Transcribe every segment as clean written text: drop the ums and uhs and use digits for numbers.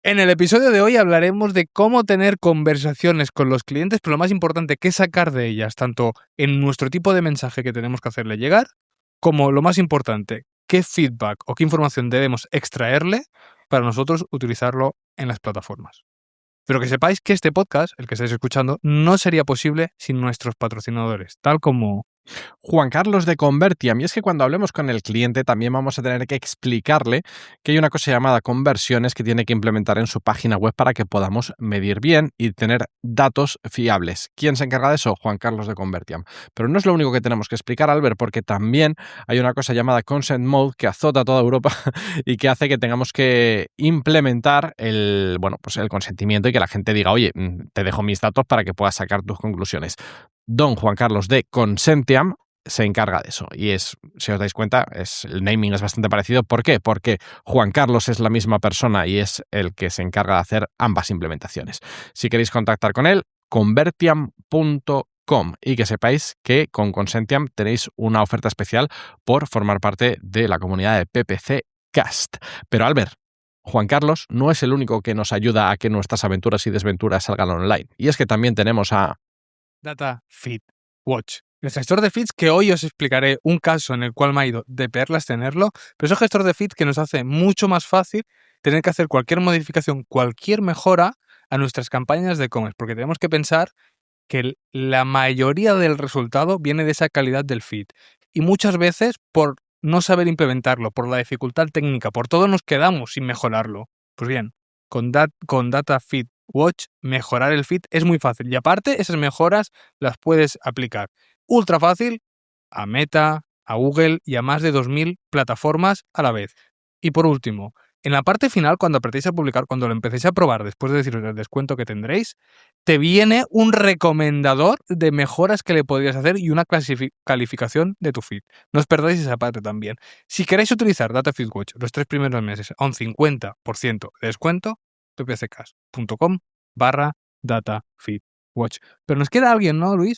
En el episodio de hoy hablaremos de cómo tener conversaciones con los clientes, pero lo más importante, qué sacar de ellas, tanto en nuestro tipo de mensaje que tenemos que hacerle llegar, como lo más importante, qué feedback o qué información debemos extraerle para nosotros utilizarlo en las plataformas. Pero que sepáis que este podcast, el que estáis escuchando, no sería posible sin nuestros patrocinadores, tal como Juan Carlos de Convertiam. Y es que cuando hablemos con el cliente también vamos a tener que explicarle que hay una cosa llamada conversiones que tiene que implementar en su página web para que podamos medir bien y tener datos fiables. ¿Quién se encarga de eso? Juan Carlos de Convertiam. Pero no es lo único que tenemos que explicar, Albert, porque también hay una cosa llamada Consent Mode que azota a toda Europa y que hace que tengamos que implementar el consentimiento y que la gente diga, oye, te dejo mis datos para que puedas sacar tus conclusiones. Don Juan Carlos de Consentiam se encarga de eso. Y si os dais cuenta, el naming es bastante parecido. ¿Por qué? Porque Juan Carlos es la misma persona y es el que se encarga de hacer ambas implementaciones. Si queréis contactar con él, convertiam.com, y que sepáis que con Consentiam tenéis una oferta especial por formar parte de la comunidad de PPC Cast. Pero Albert, Juan Carlos no es el único que nos ayuda a que nuestras aventuras y desventuras salgan online. Y es que también tenemos a Data Feed Watch, el gestor de feeds que hoy os explicaré un caso en el cual me ha ido de perlas tenerlo, pero es un gestor de feeds que nos hace mucho más fácil tener que hacer cualquier modificación, cualquier mejora a nuestras campañas de e-commerce, porque tenemos que pensar que la mayoría del resultado viene de esa calidad del feed y muchas veces por no saber implementarlo, por la dificultad técnica, por todo nos quedamos sin mejorarlo. Pues bien, con Data Feed Watch, mejorar el feed es muy fácil y aparte esas mejoras las puedes aplicar ultra fácil a Meta, a Google y a más de 2000 plataformas a la vez. Y por último, en la parte final, cuando apretéis a publicar, cuando lo empecéis a probar, después de deciros el descuento que tendréis, te viene un recomendador de mejoras que le podrías hacer y una calificación de tu feed. No os perdáis esa parte también. Si queréis utilizar Data Feed Watch los 3 primeros meses a un 50% de descuento, ppccast.com/datafeedwatch. Pero nos queda alguien, ¿no, Luis?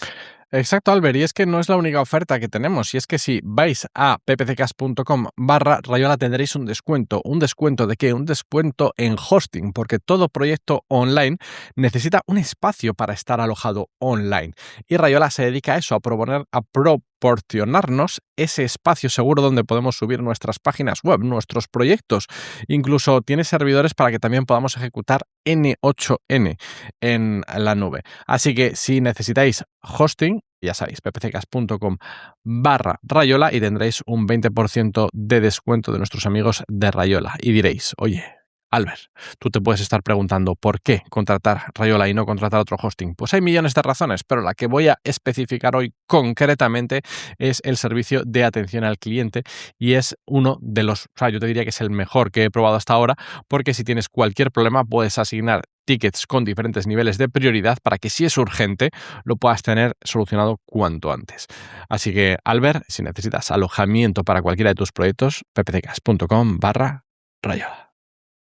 Exacto, Albert, y es que no es la única oferta que tenemos, y es que si vais a ppccast.com/Rayola tendréis un descuento. ¿Un descuento de qué? Un descuento en hosting, porque todo proyecto online necesita un espacio para estar alojado online. Y Rayola se dedica a eso, a proporcionarnos ese espacio seguro donde podemos subir nuestras páginas web, nuestros proyectos. Incluso tiene servidores para que también podamos ejecutar N8N en la nube. Así que si necesitáis hosting, ya sabéis, ppccast.com/Rayola y tendréis un 20% de descuento de nuestros amigos de Rayola. Y diréis, oye, Albert, tú te puedes estar preguntando por qué contratar Rayola y no contratar otro hosting. Pues hay millones de razones, pero la que voy a especificar hoy concretamente es el servicio de atención al cliente y es uno de los, yo te diría que es el mejor que he probado hasta ahora, porque si tienes cualquier problema puedes asignar tickets con diferentes niveles de prioridad para que si es urgente lo puedas tener solucionado cuanto antes. Así que, Albert, si necesitas alojamiento para cualquiera de tus proyectos, ppccast.com/Rayola.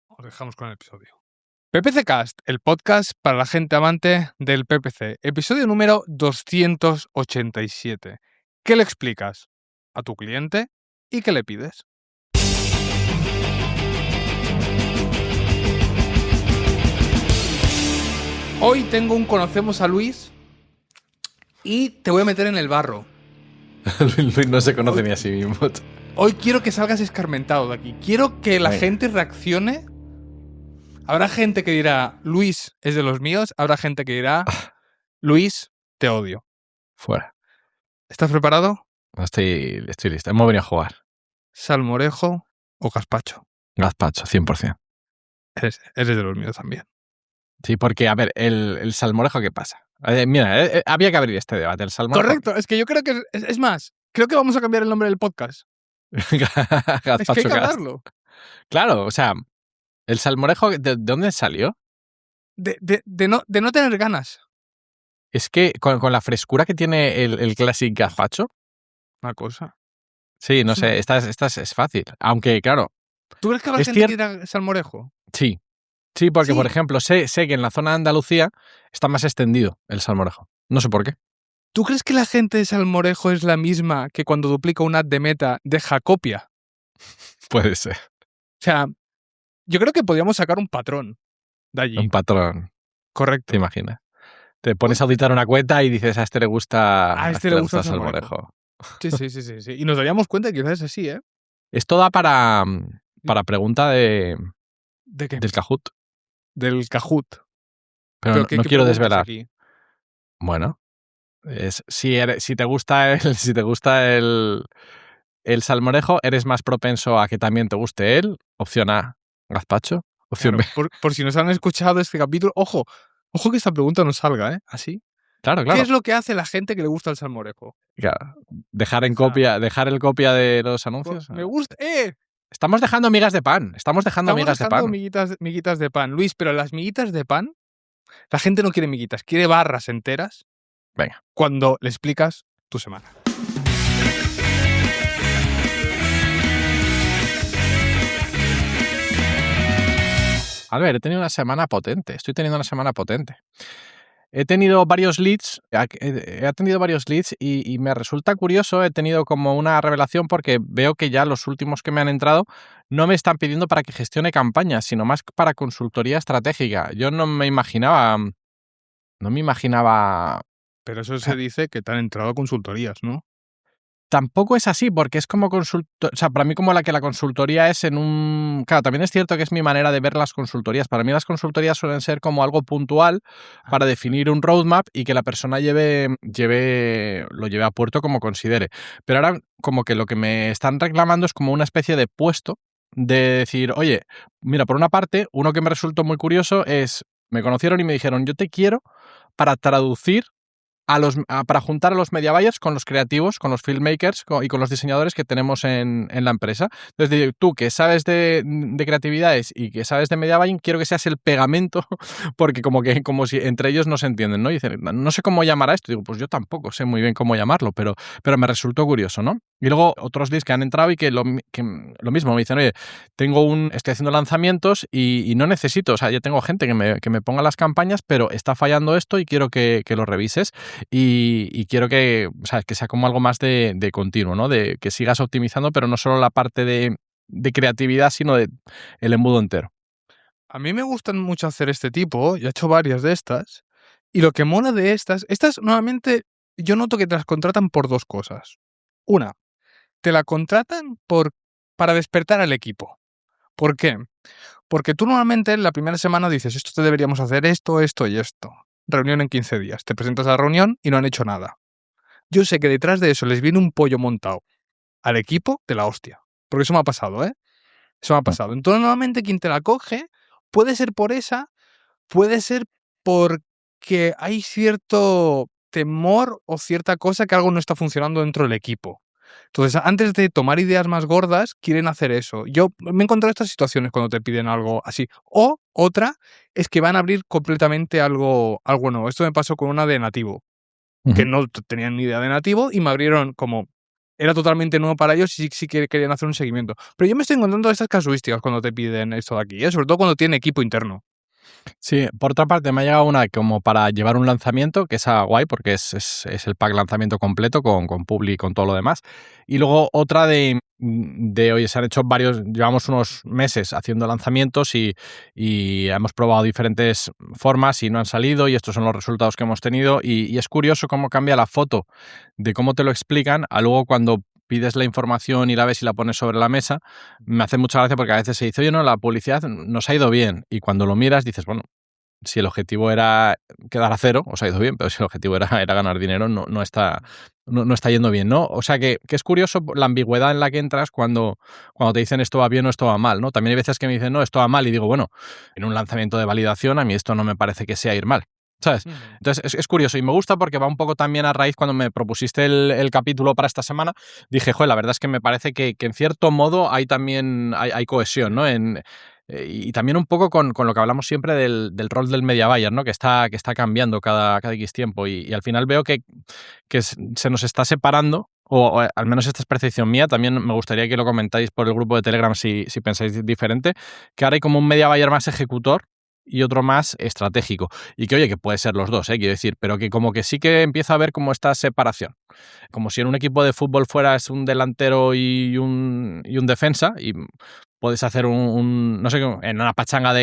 Os dejamos con el episodio. PPC Cast, el podcast para la gente amante del PPC. Episodio número 287. ¿Qué le explicas a tu cliente y qué le pides? Hoy tengo un Conocemos a Luis y te voy a meter en el barro. Luis no se conoce ni a sí mismo. Hoy quiero que salgas escarmentado de aquí. Quiero que la gente reaccione. Habrá gente que dirá, Luis es de los míos. Habrá gente que dirá, Luis, te odio. Fuera. ¿Estás preparado? Estoy listo. Hemos venido a jugar. ¿Salmorejo o gazpacho? Gazpacho, 100%. Eres de los míos también. Sí, porque, a ver, el salmorejo, ¿qué pasa? Mira, había que abrir este debate. El salmorejo. Correcto, es que yo creo que es más, creo que vamos a cambiar el nombre del podcast. Gazpacho Es que hay que Cast. hablarlo. Claro, o sea, el salmorejo, ¿de dónde salió? De no tener ganas. Es que con la frescura que tiene el Classic Gazpacho. Una cosa. Sí, no sé, esta es fácil. Aunque, claro. ¿Tú crees que habrá gente que dirá salmorejo? Sí. Sí, porque, por ejemplo, sé que en la zona de Andalucía está más extendido el salmorejo. No sé por qué. ¿Tú crees que la gente de salmorejo es la misma que cuando duplica un ad de Meta deja copia? Puede ser. O sea, yo creo que podríamos sacar un patrón. de allí. Un patrón, Correcto. te imaginas. Te pones a auditar una cuenta y dices, a este le gusta, A este le gusta el el salmorejo. salmorejo. Sí. Y nos daríamos cuenta que quizás es así, ¿eh? Esto da para pregunta ¿De qué? del Kahoot, Del Kahoot. pero ¿Pero no, qué, no qué quiero preguntas desvelar. aquí? Bueno, es si te gusta si te gusta el salmorejo, eres más propenso a que también te guste él. Opción A, gazpacho. Opción Claro, B. por si nos han escuchado este capítulo, ojo que esta pregunta no salga, ¿eh? Así. Claro, ¿Qué claro. es lo que hace la gente que le gusta el salmorejo? Claro. Dejar el copia de los anuncios. Me gusta. Estamos dejando migas de pan. Estamos dejando Estamos migas de dejando pan. miguitas de pan. Luis, pero las miguitas de pan, la gente no quiere miguitas, quiere barras enteras Venga. cuando le explicas tu semana. Albert, he tenido una semana potente. Estoy teniendo una semana potente. He tenido varios leads, he atendido varios leads y me resulta curioso, he tenido como una revelación porque veo que ya los últimos que me han entrado no me están pidiendo para que gestione campañas, sino más para consultoría estratégica. Yo no me imaginaba, Pero eso se dice que te han entrado a consultorías, ¿no? tampoco es así, porque es como o sea, para mí como la consultoría es en un... Claro, también es cierto que es mi manera de ver las consultorías. Para mí las consultorías suelen ser como algo puntual para definir un roadmap y que la persona lo lleve a puerto como considere. Pero ahora como que lo que me están reclamando es como una especie de puesto de decir, oye, mira, por una parte, uno que me resultó muy curioso es, me conocieron y me dijeron, yo te quiero para traducir para juntar a los media buyers con los creativos, con los filmmakers y con los diseñadores que tenemos en la empresa. Entonces, tú que sabes de creatividades y que sabes de media buying, quiero que seas el pegamento, porque como si entre ellos no se entienden, ¿no? Y dicen, no sé cómo llamar a esto. Digo, pues yo tampoco sé muy bien cómo llamarlo, pero me resultó curioso, ¿no? Y luego otros leads que han entrado y que lo mismo me dicen, oye, estoy haciendo lanzamientos y no necesito, o sea, ya tengo gente que me ponga las campañas, pero está fallando esto y quiero que lo revises. Y quiero que, o sea, que sea como algo más de continuo, ¿no? De que sigas optimizando, pero no solo la parte de creatividad, sino de el embudo entero. A mí me gustan mucho hacer este tipo, y he hecho varias de estas. Y lo que mola de estas normalmente yo noto que te las contratan por dos cosas. Una, te la contratan para despertar al equipo. ¿Por qué? Porque tú normalmente en la primera semana dices, esto te deberíamos hacer esto, esto y esto. Reunión en 15 días. Te presentas a la reunión y no han hecho nada. Yo sé que detrás de eso les viene un pollo montado al equipo de la hostia. Porque eso me ha pasado, ¿eh? Eso me ha pasado. Entonces, normalmente quien te la coge puede ser por esa, puede ser porque hay cierto temor o cierta cosa que algo no está funcionando dentro del equipo. Entonces, antes de tomar ideas más gordas, quieren hacer eso. Yo me he encontrado estas situaciones cuando te piden algo así. O otra es que van a abrir completamente algo nuevo. Esto me pasó con una de nativo, que no tenían ni idea de nativo y me abrieron como... Era totalmente nuevo para ellos y sí que querían hacer un seguimiento. Pero yo me estoy encontrando estas casuísticas cuando te piden esto de aquí, sobre todo cuando tienen equipo interno. Sí, por otra parte me ha llegado una como para llevar un lanzamiento, que es guay porque es el pack lanzamiento completo con Publi y con todo lo demás. Y luego otra oye, se han hecho llevamos unos meses haciendo lanzamientos y hemos probado diferentes formas y no han salido y estos son los resultados que hemos tenido y es curioso cómo cambia la foto de cómo te lo explican a luego cuando pides la información y la ves y la pones sobre la mesa, me hace mucha gracia porque a veces se dice, oye, no, la publicidad nos ha ido bien. Y cuando lo miras dices, bueno, si el objetivo era quedar a cero, os ha ido bien, pero si el objetivo era ganar dinero, no está yendo bien, ¿no? O sea que es curioso la ambigüedad en la que entras cuando te dicen esto va bien o esto va mal, ¿no? También hay veces que me dicen, no, esto va mal, y digo, bueno, en un lanzamiento de validación a mí esto no me parece que sea ir mal. ¿Sabes? Entonces es curioso y me gusta porque va un poco también a raíz cuando me propusiste el capítulo para esta semana, dije, joder, la verdad es que me parece que en cierto modo hay también hay cohesión, ¿no? Y también un poco con lo que hablamos siempre del rol del media buyer, ¿no? Que está cambiando cada X tiempo y al final veo que se nos está separando, o al menos esta es percepción mía, también me gustaría que lo comentáis por el grupo de Telegram si pensáis diferente, que ahora hay como un media buyer más ejecutor y otro más estratégico. Y que, oye, que puede ser los dos, quiero decir, pero que como que sí que empieza a haber como esta separación. Como si en un equipo de fútbol fueras un delantero y un defensa, y puedes hacer no sé, en una pachanga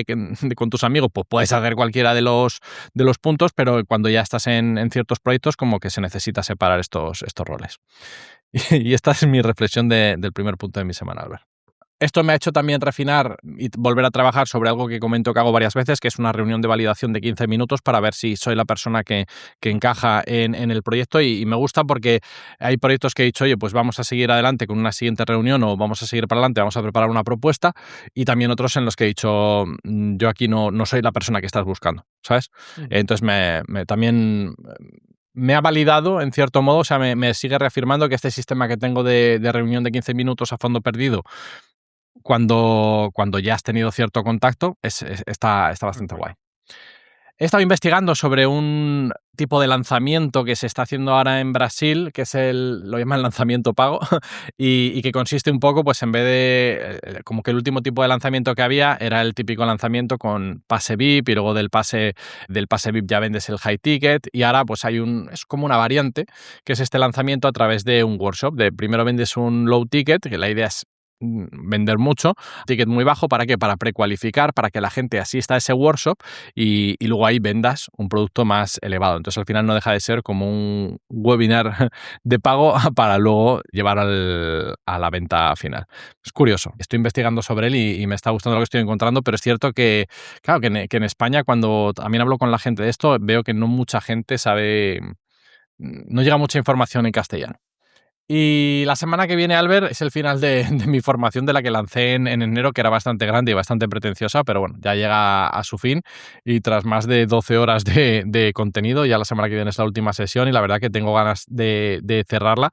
con tus amigos, pues puedes hacer cualquiera de los puntos, pero cuando ya estás en ciertos proyectos, como que se necesita separar estos roles. Y esta es mi reflexión del primer punto de mi semana, Albert. Esto me ha hecho también refinar y volver a trabajar sobre algo que comento que hago varias veces, que es una reunión de validación de 15 minutos para ver si soy la persona que encaja en el proyecto, y me gusta porque hay proyectos que he dicho, oye, pues vamos a seguir adelante con una siguiente reunión o vamos a seguir para adelante, vamos a preparar una propuesta, y también otros en los que he dicho, yo aquí no soy la persona que estás buscando, ¿sabes? Entonces también me ha validado en cierto modo, o sea, me sigue reafirmando que este sistema que tengo de reunión de 15 minutos a fondo perdido, cuando ya has tenido cierto contacto, está bastante guay. He estado investigando sobre un tipo de lanzamiento que se está haciendo ahora en Brasil, que es lo llaman lanzamiento pago, y que consiste un poco, pues en vez de, como que el último tipo de lanzamiento que había era el típico lanzamiento con pase VIP, y luego del pase VIP ya vendes el high ticket, y ahora pues es como una variante, que es este lanzamiento a través de un workshop. Primero vendes un low ticket, que la idea es vender mucho, ticket muy bajo, ¿para qué? Para precualificar, para que la gente asista a ese workshop y luego ahí vendas un producto más elevado. Entonces al final no deja de ser como un webinar de pago para luego llevar a la venta final. Es curioso, estoy investigando sobre él y me está gustando lo que estoy encontrando, pero es cierto que, claro, que en España, cuando también hablo con la gente de esto, veo que no mucha gente sabe, no llega mucha información en castellano. Y la semana que viene, Albert, es el final de mi formación, de la que lancé en enero, que era bastante grande y bastante pretenciosa, pero bueno, ya llega a su fin, y tras más de 12 horas de contenido, ya la semana que viene es la última sesión, y la verdad que tengo ganas de cerrarla.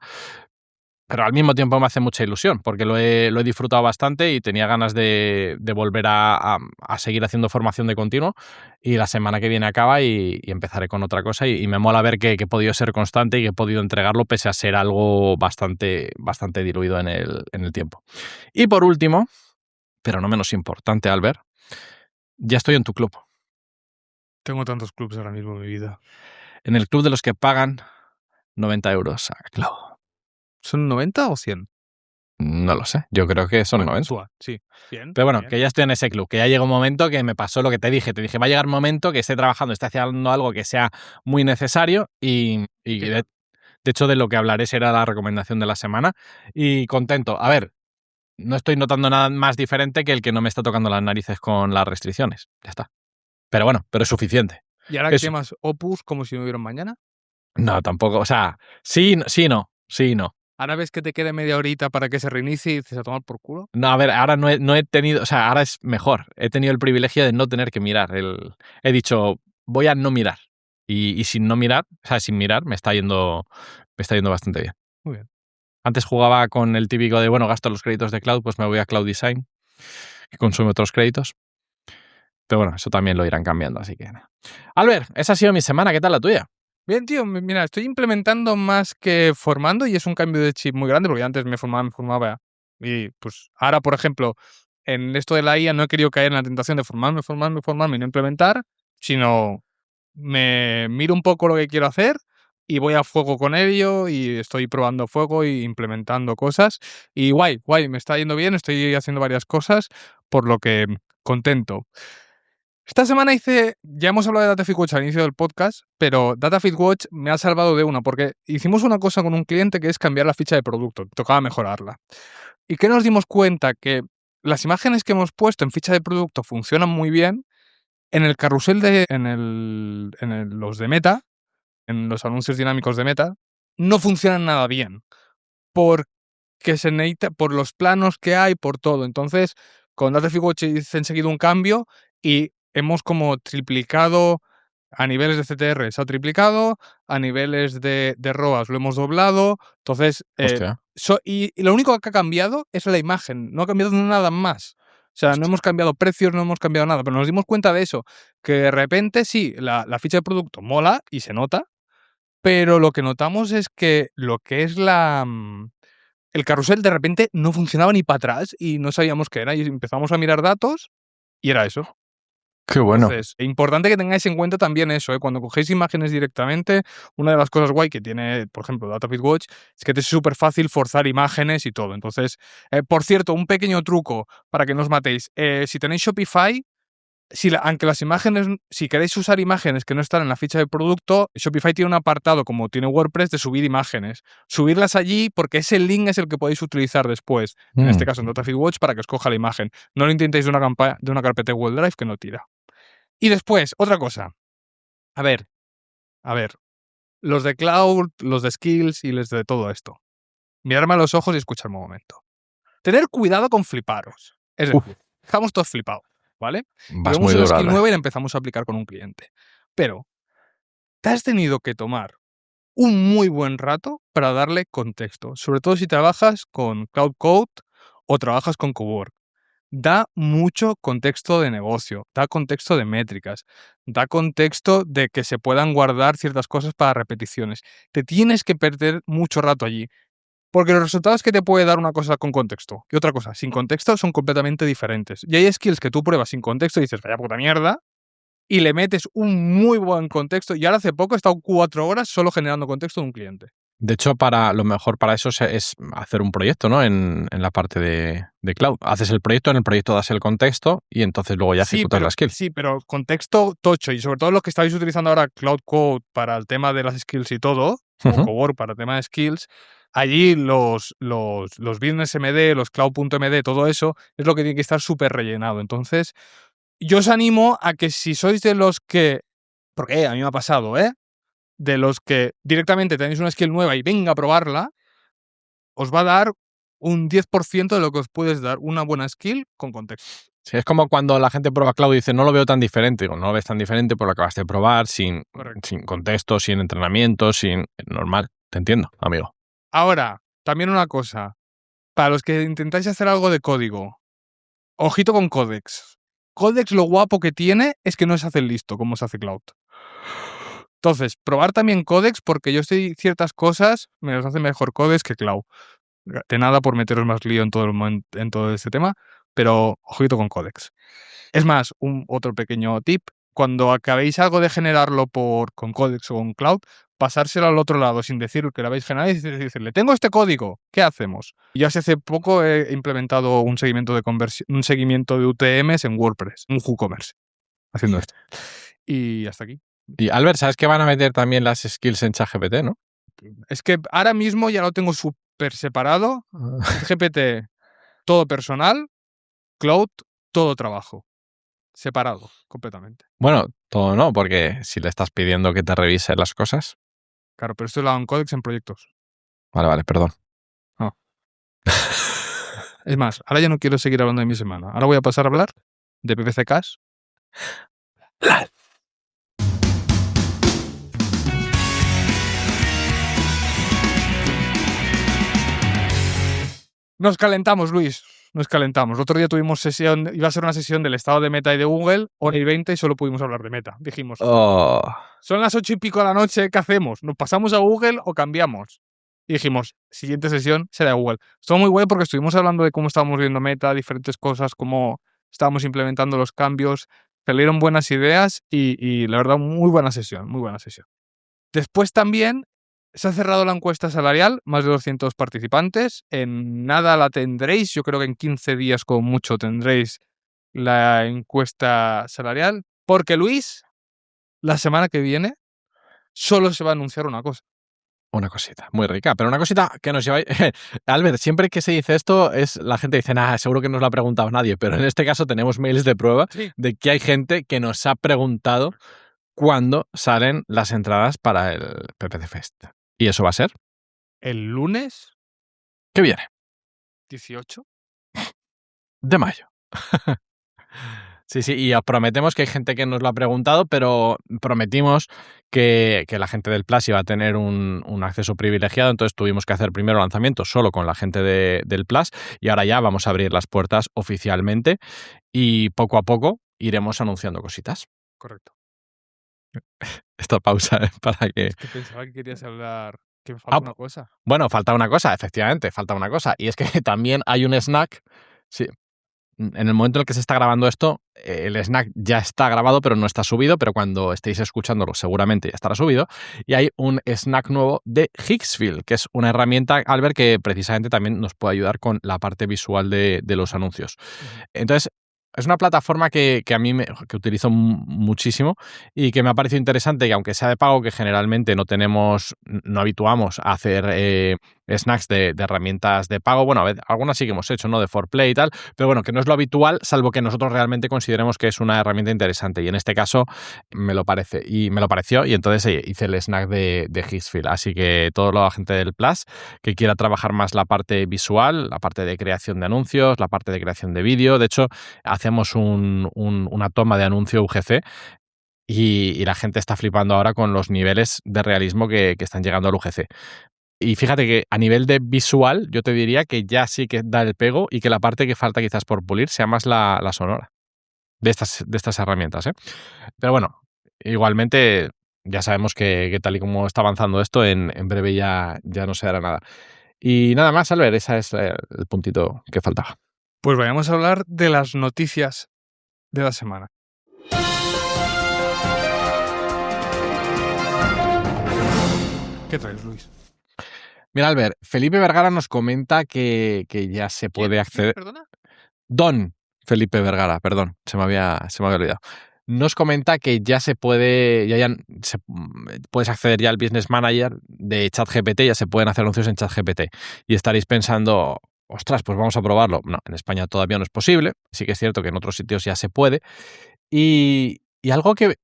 Pero al mismo tiempo me hace mucha ilusión, porque lo he disfrutado bastante y tenía ganas de volver a seguir haciendo formación de continuo, y la semana que viene acaba y empezaré con otra cosa, y me mola ver que he podido ser constante y que he podido entregarlo pese a ser algo bastante diluido en el tiempo. Y por último, pero no menos importante, Albert, ya estoy en tu club. Tengo tantos clubs ahora mismo en mi vida. En el club de los que pagan 90 euros a club. ¿Son 90 o 100? No lo sé, yo creo que son Bueno, 90. sí. Bien. Pero bueno, bien. que ya estoy en ese club, que ya llega un momento que me pasó lo que te dije. Te dije, va a llegar un momento que esté trabajando, esté haciendo algo que sea muy necesario, y de hecho de lo que hablaré será la recomendación de la semana. Y contento. A ver, no estoy notando nada más diferente que el que no me está tocando las narices con las restricciones. Ya está. Pero bueno, pero es suficiente. ¿Y ahora Eso. quemas Opus como si no hubiera un mañana? No, tampoco. O sea, sí, no. ¿Ahora ves que te quede media horita para que se reinicie y dices a tomar por culo? No, a ver, ahora no he tenido, o sea, ahora es mejor. He tenido el privilegio de no tener que mirar. He dicho, voy a no mirar. Y sin no mirar, o sea, sin mirar, me está yendo bastante bien. Muy bien. Antes jugaba con el típico de, bueno, gasto los créditos de cloud, pues me voy a Cloud Design, que consume otros créditos. Pero bueno, eso también lo irán cambiando, así que nada. Albert, esa ha sido mi semana. ¿Qué tal la tuya? Bien, tío, mira, estoy implementando más que formando, y es un cambio de chip muy grande, porque antes me formaba. Y pues ahora, por ejemplo, en esto de la IA no he querido caer en la tentación de formarme y no implementar, sino me miro un poco lo que quiero hacer y voy a fuego con ello, y estoy probando fuego y implementando cosas. Y guay, me está yendo bien, estoy haciendo varias cosas, por lo que contento. Esta semana ya hemos hablado de Datafeed Watch al inicio del podcast, pero Datafeed Watch me ha salvado de una, porque hicimos una cosa con un cliente que es cambiar la ficha de producto, tocaba mejorarla. ¿Y qué nos dimos cuenta? Que las imágenes que hemos puesto en ficha de producto funcionan muy bien. En el carrusel los de Meta, en los anuncios dinámicos de Meta, no funcionan nada bien, porque se necesita, por los planos que hay, por todo. Entonces, con Datafeed Watch hice enseguida un cambio y hemos como triplicado a niveles de CTR, se ha triplicado, a niveles de ROAS lo hemos doblado. Entonces, Hostia. y lo único que ha cambiado es la imagen, no ha cambiado nada más. O sea, no hemos cambiado precios, no hemos cambiado nada, pero nos dimos cuenta de eso, que de repente sí, la ficha de producto mola y se nota, pero lo que notamos es que lo que es el carrusel de repente no funcionaba ni para atrás y no sabíamos qué era, y empezamos a mirar datos y era eso. Qué bueno. Entonces, importante que tengáis en cuenta también eso, ¿eh? Cuando cogéis imágenes directamente, una de las cosas guay que tiene, por ejemplo, Datafeed Watch, es que te es súper fácil forzar imágenes y todo. Entonces, por cierto, un pequeño truco para que no os matéis. Si tenéis Shopify, aunque las imágenes, si queréis usar imágenes que no están en la ficha de producto, Shopify tiene un apartado, como tiene WordPress, de subir imágenes. Subirlas allí porque ese link es el que podéis utilizar después, en este caso en Datafeed Watch, para que os coja la imagen. No lo intentéis de una carpeta de Google Drive que no tira. Y después, otra cosa. A ver, los de Cloud, los de Skills y los de todo esto. Mirarme a los ojos y escucharme un momento. Tener cuidado con fliparos. Es decir, estamos todos flipados, ¿vale? Vas Vemos muy una duro, skill Albert. nueva y la empezamos a aplicar con un cliente. Pero, te has tenido que tomar un muy buen rato para darle contexto. Sobre todo si trabajas con Cloud Code o trabajas con Cowork. Da mucho contexto de negocio, da contexto de métricas, da contexto de que se puedan guardar ciertas cosas para repeticiones. Te tienes que perder mucho rato allí, porque los resultados que te puede dar una cosa con contexto y otra cosa sin contexto son completamente diferentes. Y hay skills que tú pruebas sin contexto y dices, vaya puta mierda, y le metes un muy buen contexto. Y ahora hace poco he estado 4 horas solo generando contexto de un cliente. De hecho, lo mejor para eso es hacer un proyecto, ¿no? En la parte de cloud. Haces el proyecto, en el proyecto das el contexto y entonces luego ya ejecutas la skill. Sí, pero contexto tocho. Y sobre todo lo que estáis utilizando ahora Cloud Code para el tema de las skills y todo, o Cowork para el tema de skills, allí los business MD, los cloud.md, todo eso es lo que tiene que estar súper rellenado. Entonces, yo os animo a que si sois de los que, porque a mí me ha pasado, de los que directamente tenéis una skill nueva y venga a probarla, os va a dar un 10% de lo que os puedes dar una buena skill con contexto. Sí, es como cuando la gente prueba cloud y dice, no lo veo tan diferente. Digo, no lo ves tan diferente por lo que acabas de probar, sin contexto, sin entrenamiento, sin... Normal, te entiendo, amigo. Ahora, también una cosa. Para los que intentáis hacer algo de código, ojito con Codex. Codex lo guapo que tiene es que no se hace listo como se hace Cloud. Entonces, probar también Codex porque yo sé ciertas cosas me las hace mejor Codex que Cloud. De nada por meteros más lío en todo este tema, pero ojito con Codex. Es más, otro pequeño tip. Cuando acabéis algo de generarlo con Codex o con Cloud, pasárselo al otro lado sin decir que lo habéis generado y decirle, tengo este código, ¿qué hacemos? Y yo hace poco he implementado un seguimiento de UTMs en WordPress, un WooCommerce, haciendo esto. Y hasta aquí. Y Albert, ¿sabes que van a meter también las skills en ChatGPT, no? Es que ahora mismo ya lo tengo súper separado. GPT, todo personal, Cloud, todo trabajo. Separado, completamente. Bueno, todo no, porque si le estás pidiendo que te revise las cosas. Claro, pero esto lo hago en Codex en proyectos. Vale, perdón. No. Es más, ahora ya no quiero seguir hablando de mi semana. Ahora voy a pasar a hablar de PPC Cash. Nos calentamos, Luis. Nos calentamos. El otro día tuvimos sesión, iba a ser una sesión del estado de Meta y de Google, 1:20 y solo pudimos hablar de Meta. Dijimos, son las 8:00 de la noche, ¿qué hacemos? ¿Nos pasamos a Google o cambiamos? Y dijimos, siguiente sesión será Google. Estuvo muy bueno porque estuvimos hablando de cómo estábamos viendo Meta, diferentes cosas, cómo estábamos implementando los cambios, salieron buenas ideas y la verdad, muy buena sesión, muy buena sesión. Después también se ha cerrado la encuesta salarial, más de 200 participantes. En nada la tendréis, yo creo que en 15 días como mucho tendréis la encuesta salarial. Porque Luis, la semana que viene, solo se va a anunciar una cosa. Una cosita muy rica, pero una cosita que nos lleva... Albert, siempre que se dice esto, la gente dice, seguro que no os lo ha preguntado nadie, pero en este caso tenemos mails de prueba de que hay gente que nos ha preguntado cuándo salen las entradas para el PPC Fest. ¿Y eso va a ser? El lunes. ¿Qué viene? 18 de mayo. Sí, y os prometemos que hay gente que nos lo ha preguntado, pero prometimos que la gente del Plus iba a tener un acceso privilegiado, entonces tuvimos que hacer primero lanzamiento solo con la gente del Plus y ahora ya vamos a abrir las puertas oficialmente y poco a poco iremos anunciando cositas. Correcto. Esta pausa para que... Es que pensaba que querías hablar... que me falta una cosa. Bueno, falta una cosa, efectivamente, falta una cosa. Y es que también hay un snack... Sí. en el momento en el que se está grabando esto, el snack ya está grabado, pero no está subido, pero cuando estéis escuchándolo seguramente ya estará subido. Y hay un snack nuevo de Hicksville, que es una herramienta, Albert, que precisamente también nos puede ayudar con la parte visual de los anuncios. Entonces, es una plataforma que a mí que utilizo muchísimo y que me ha parecido interesante, que aunque sea de pago, que generalmente no habituamos a hacer snacks de herramientas de pago. Bueno, a ver, algunas sí que hemos hecho, ¿no? De 4Play y tal, pero bueno, que no es lo habitual, salvo que nosotros realmente consideremos que es una herramienta interesante. Y en este caso me lo pareció, y entonces hice el snack de Hicksville. Así que toda la gente del Plus que quiera trabajar más la parte visual, la parte de creación de anuncios, la parte de creación de vídeo. De hecho, hacemos una toma de anuncio UGC y la gente está flipando ahora con los niveles de realismo que están llegando al UGC. Y fíjate que a nivel de visual, yo te diría que ya sí que da el pego y que la parte que falta quizás por pulir sea más la sonora de estas herramientas, ¿eh? Pero bueno, igualmente ya sabemos que tal y como está avanzando esto, en breve ya no se hará nada. Y nada más, Albert, ese es el puntito que faltaba. Pues vayamos a hablar de las noticias de la semana. ¿Qué traes, Luis? Mira, Albert, Felipe Vergara nos comenta que ya se puede acceder. ¿Perdona? Don Felipe Vergara, perdón, se me había olvidado. Nos comenta que ya se puede, puedes acceder ya al Business Manager de ChatGPT, ya se pueden hacer anuncios en ChatGPT. Y estaréis pensando, ostras, pues vamos a probarlo. No, en España todavía no es posible. Sí que es cierto que en otros sitios ya se puede. Y algo que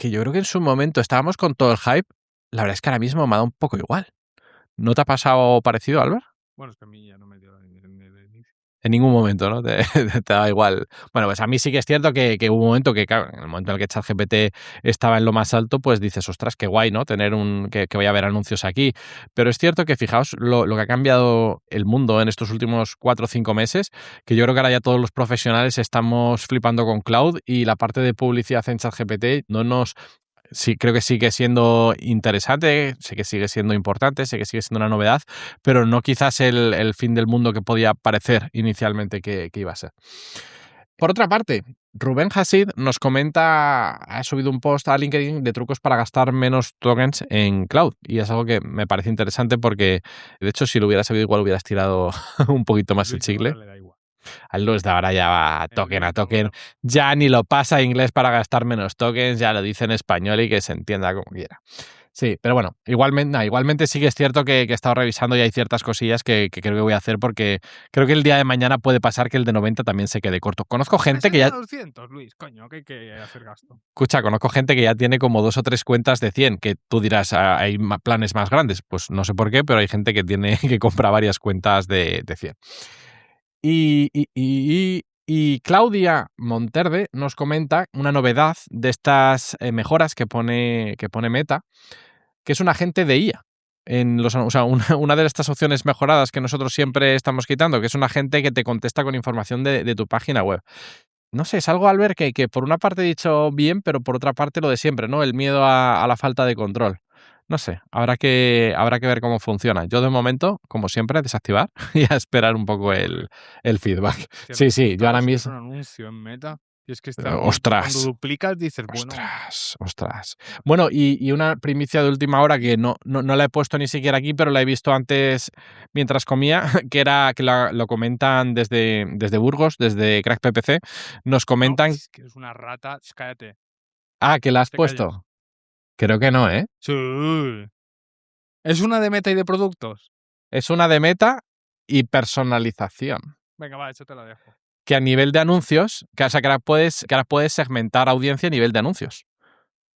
yo creo que en su momento estábamos con todo el hype, la verdad es que ahora mismo me ha dado un poco igual. ¿No te ha pasado parecido, Albert? Bueno, es que a mí ya no me dio la inicio. En ningún momento, ¿no? Te da igual. Bueno, pues a mí sí que es cierto que hubo un momento que, claro, en el momento en el que ChatGPT estaba en lo más alto, pues dices, ostras, qué guay, ¿no? Tener que vaya a haber anuncios aquí. Pero es cierto que, fijaos, lo que ha cambiado el mundo en estos últimos 4 o 5 meses, que yo creo que ahora ya todos los profesionales estamos flipando con cloud y la parte de publicidad en ChatGPT sí, creo que sigue siendo interesante, sé que sigue siendo importante, sé que sigue siendo una novedad, pero no quizás el fin del mundo que podía parecer inicialmente que iba a ser. Por otra parte, Rubén Hasid nos comenta, ha subido un post a LinkedIn de trucos para gastar menos tokens en cloud, y es algo que me parece interesante porque, de hecho, si lo hubieras sabido, igual hubieras tirado un poquito más el chicle. Al Luz de ahora ya va token a token, ya ni lo pasa a inglés para gastar menos tokens, ya lo dice en español y que se entienda como quiera. Sí, pero bueno, igualmente sí que es cierto que he estado revisando y hay ciertas cosillas que creo que voy a hacer porque creo que el día de mañana puede pasar que el de 90 también se quede corto. Conozco gente que ya... 200, Luis, coño, que hay que hacer gasto. Escucha, conozco gente que ya tiene como 2 o 3 cuentas de 100, que tú dirás, hay planes más grandes. Pues no sé por qué, pero hay gente que tiene que comprar varias cuentas de 100. Y Claudia Monterde nos comenta una novedad de estas mejoras que pone Meta, que es un agente de IA. Una de estas opciones mejoradas que nosotros siempre estamos quitando, que es un agente que te contesta con información de tu página web. No sé, es algo, Albert, que por una parte he dicho bien, pero por otra parte lo de siempre, ¿no? El miedo a la falta de control. No sé, habrá que ver cómo funciona. Yo de momento, como siempre, desactivar y a esperar un poco el feedback. Sí, yo ahora mismo... un anuncio en Meta. Y es que ¡Ostras! Cuando duplicas dices, bueno... ¡Ostras! Bueno, y una primicia de última hora que no la he puesto ni siquiera aquí, pero la he visto antes mientras comía, que lo comentan desde Burgos, desde Crack PPC. Nos comentan... No, es que es una rata, cállate. Ah, ¿que la has puesto? Callas. Creo que no, ¿eh? Sí. ¿Es una de Meta y de productos? Es una de Meta y personalización. Venga, va, eso te la dejo. Que a nivel de anuncios, que ahora puedes segmentar audiencia a nivel de anuncios.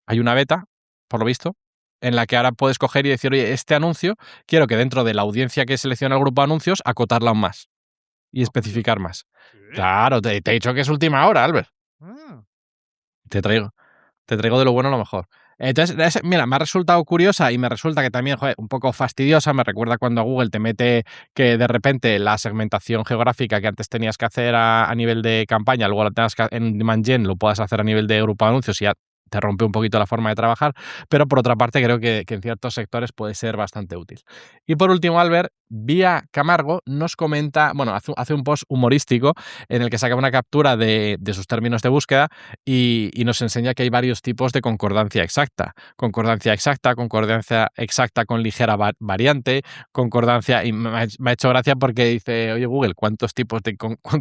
Hay una beta, por lo visto, en la que ahora puedes coger y decir, oye, este anuncio, quiero que dentro de la audiencia que selecciona el grupo de anuncios, acotarla aún más y especificar más. ¿Sí? Claro, te he dicho que es última hora, Albert. Te traigo de lo bueno a lo mejor. Entonces, mira, me ha resultado curiosa y me resulta que también, un poco fastidiosa. Me recuerda cuando Google te mete que de repente la segmentación geográfica que antes tenías que hacer a nivel de campaña, luego la tengas que en Demand Gen lo puedas hacer a nivel de grupo de anuncios y ya te rompe un poquito la forma de trabajar, pero por otra parte creo que en ciertos sectores puede ser bastante útil. Y por último, Albert, Vía Camargo nos comenta, bueno, hace un post humorístico en el que saca una captura de sus términos de búsqueda y nos enseña que hay varios tipos de concordancia exacta. Concordancia exacta con ligera variante, concordancia, y me ha hecho gracia porque dice, oye Google, ¿cuántos tipos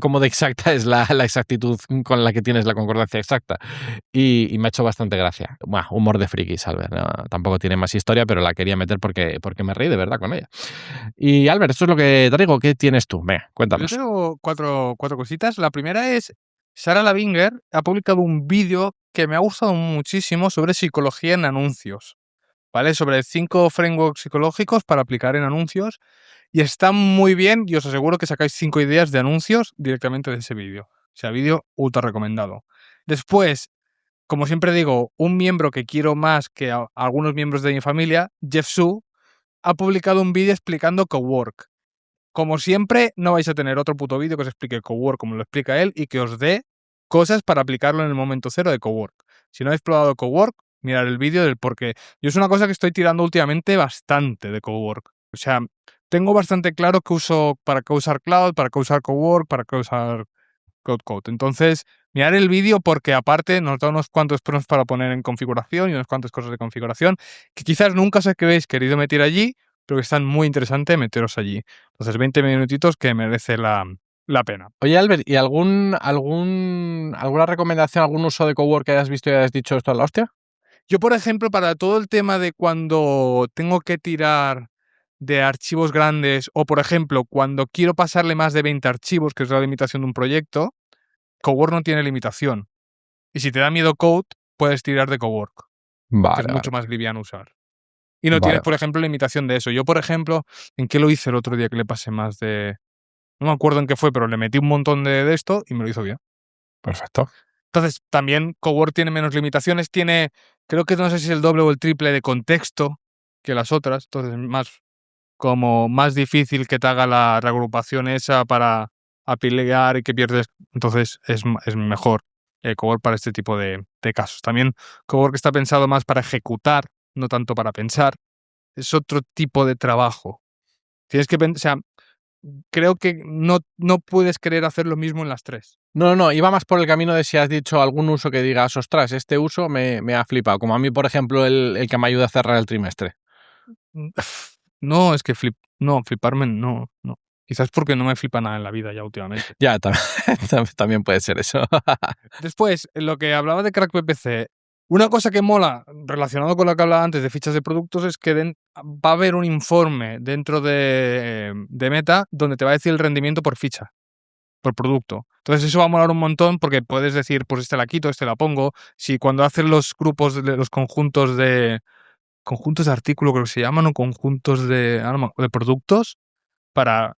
cómo de exacta es la exactitud con la que tienes la concordancia exacta? Y me ha hecho bastante gracia. Bueno, humor de frikis, Albert, ¿no? Tampoco tiene más historia, pero la quería meter porque me reí de verdad con ella. Y Albert, esto es lo que traigo. ¿Qué tienes tú? Venga, Yo cuéntanos. tengo cuatro cositas. La primera es, Sarah Lavinger ha publicado un vídeo que me ha gustado muchísimo sobre psicología en anuncios, ¿vale? Sobre 5 frameworks psicológicos para aplicar en anuncios. Y está muy bien, y os aseguro que sacáis 5 ideas de anuncios directamente de ese vídeo. O sea, vídeo ultra recomendado. Después, como siempre digo, un miembro que quiero más que a algunos miembros de mi familia, Jeff Su, ha publicado un vídeo explicando Cowork. Como siempre, no vais a tener otro puto vídeo que os explique Cowork como lo explica él y que os dé cosas para aplicarlo en el momento cero de Cowork. Si no habéis probado Cowork, mirad el vídeo del por qué. Yo es una cosa que estoy tirando últimamente bastante de Cowork. O sea, tengo bastante claro para qué usar Cloud, para qué usar Cowork, para qué usar Code. Entonces, mirad el vídeo porque aparte nos da unos cuantos prompts para poner en configuración y unas cuantas cosas de configuración que quizás nunca os habéis querido meter allí, pero que están muy interesantes meteros allí. Entonces, 20 minutitos que merece la pena. Oye, Albert, ¿y alguna recomendación, algún uso de Cowork que hayas visto y hayas dicho esto es la hostia? Yo, por ejemplo, para todo el tema de cuando tengo que tirar de archivos grandes o, por ejemplo, cuando quiero pasarle más de 20 archivos, que es la limitación de un proyecto, Cowork no tiene limitación. Y si te da miedo Code, puedes tirar de Cowork, que es Vale, mucho vale. más liviano usar. Y no tienes, Vale, por ejemplo, limitación de eso. Yo, por ejemplo, ¿en qué lo hice el otro día que le pasé más de...? No me acuerdo en qué fue, pero le metí un montón de esto y me lo hizo bien. perfecto. Entonces, también Cowork tiene menos limitaciones, tiene, creo que no sé si es el doble o el triple de contexto que las otras, entonces es más difícil que te haga la reagrupación esa para apilear y que pierdes, entonces es mejor Cowork para este tipo de casos. También Cowork está pensado más para ejecutar, no tanto para pensar, es otro tipo de trabajo. Tienes que pensar, o sea, creo que no puedes querer hacer lo mismo en las tres. No, iba más por el camino de si has dicho algún uso que digas, ostras, este uso me ha flipado. Como a mí, por ejemplo, el que me ayuda a cerrar el trimestre. No, es que no, fliparme no. Quizás porque no me flipa nada en la vida ya últimamente. Ya, también puede ser eso. Después, lo que hablaba de Crack PPC, una cosa que mola relacionado con lo que hablaba antes de fichas de productos es que va a haber un informe dentro de Meta donde te va a decir el rendimiento por ficha, por producto. Entonces eso va a molar un montón porque puedes decir, pues este la quito, este la pongo. Si cuando hacen los grupos, los conjuntos de artículo creo que se llaman, o conjuntos de productos,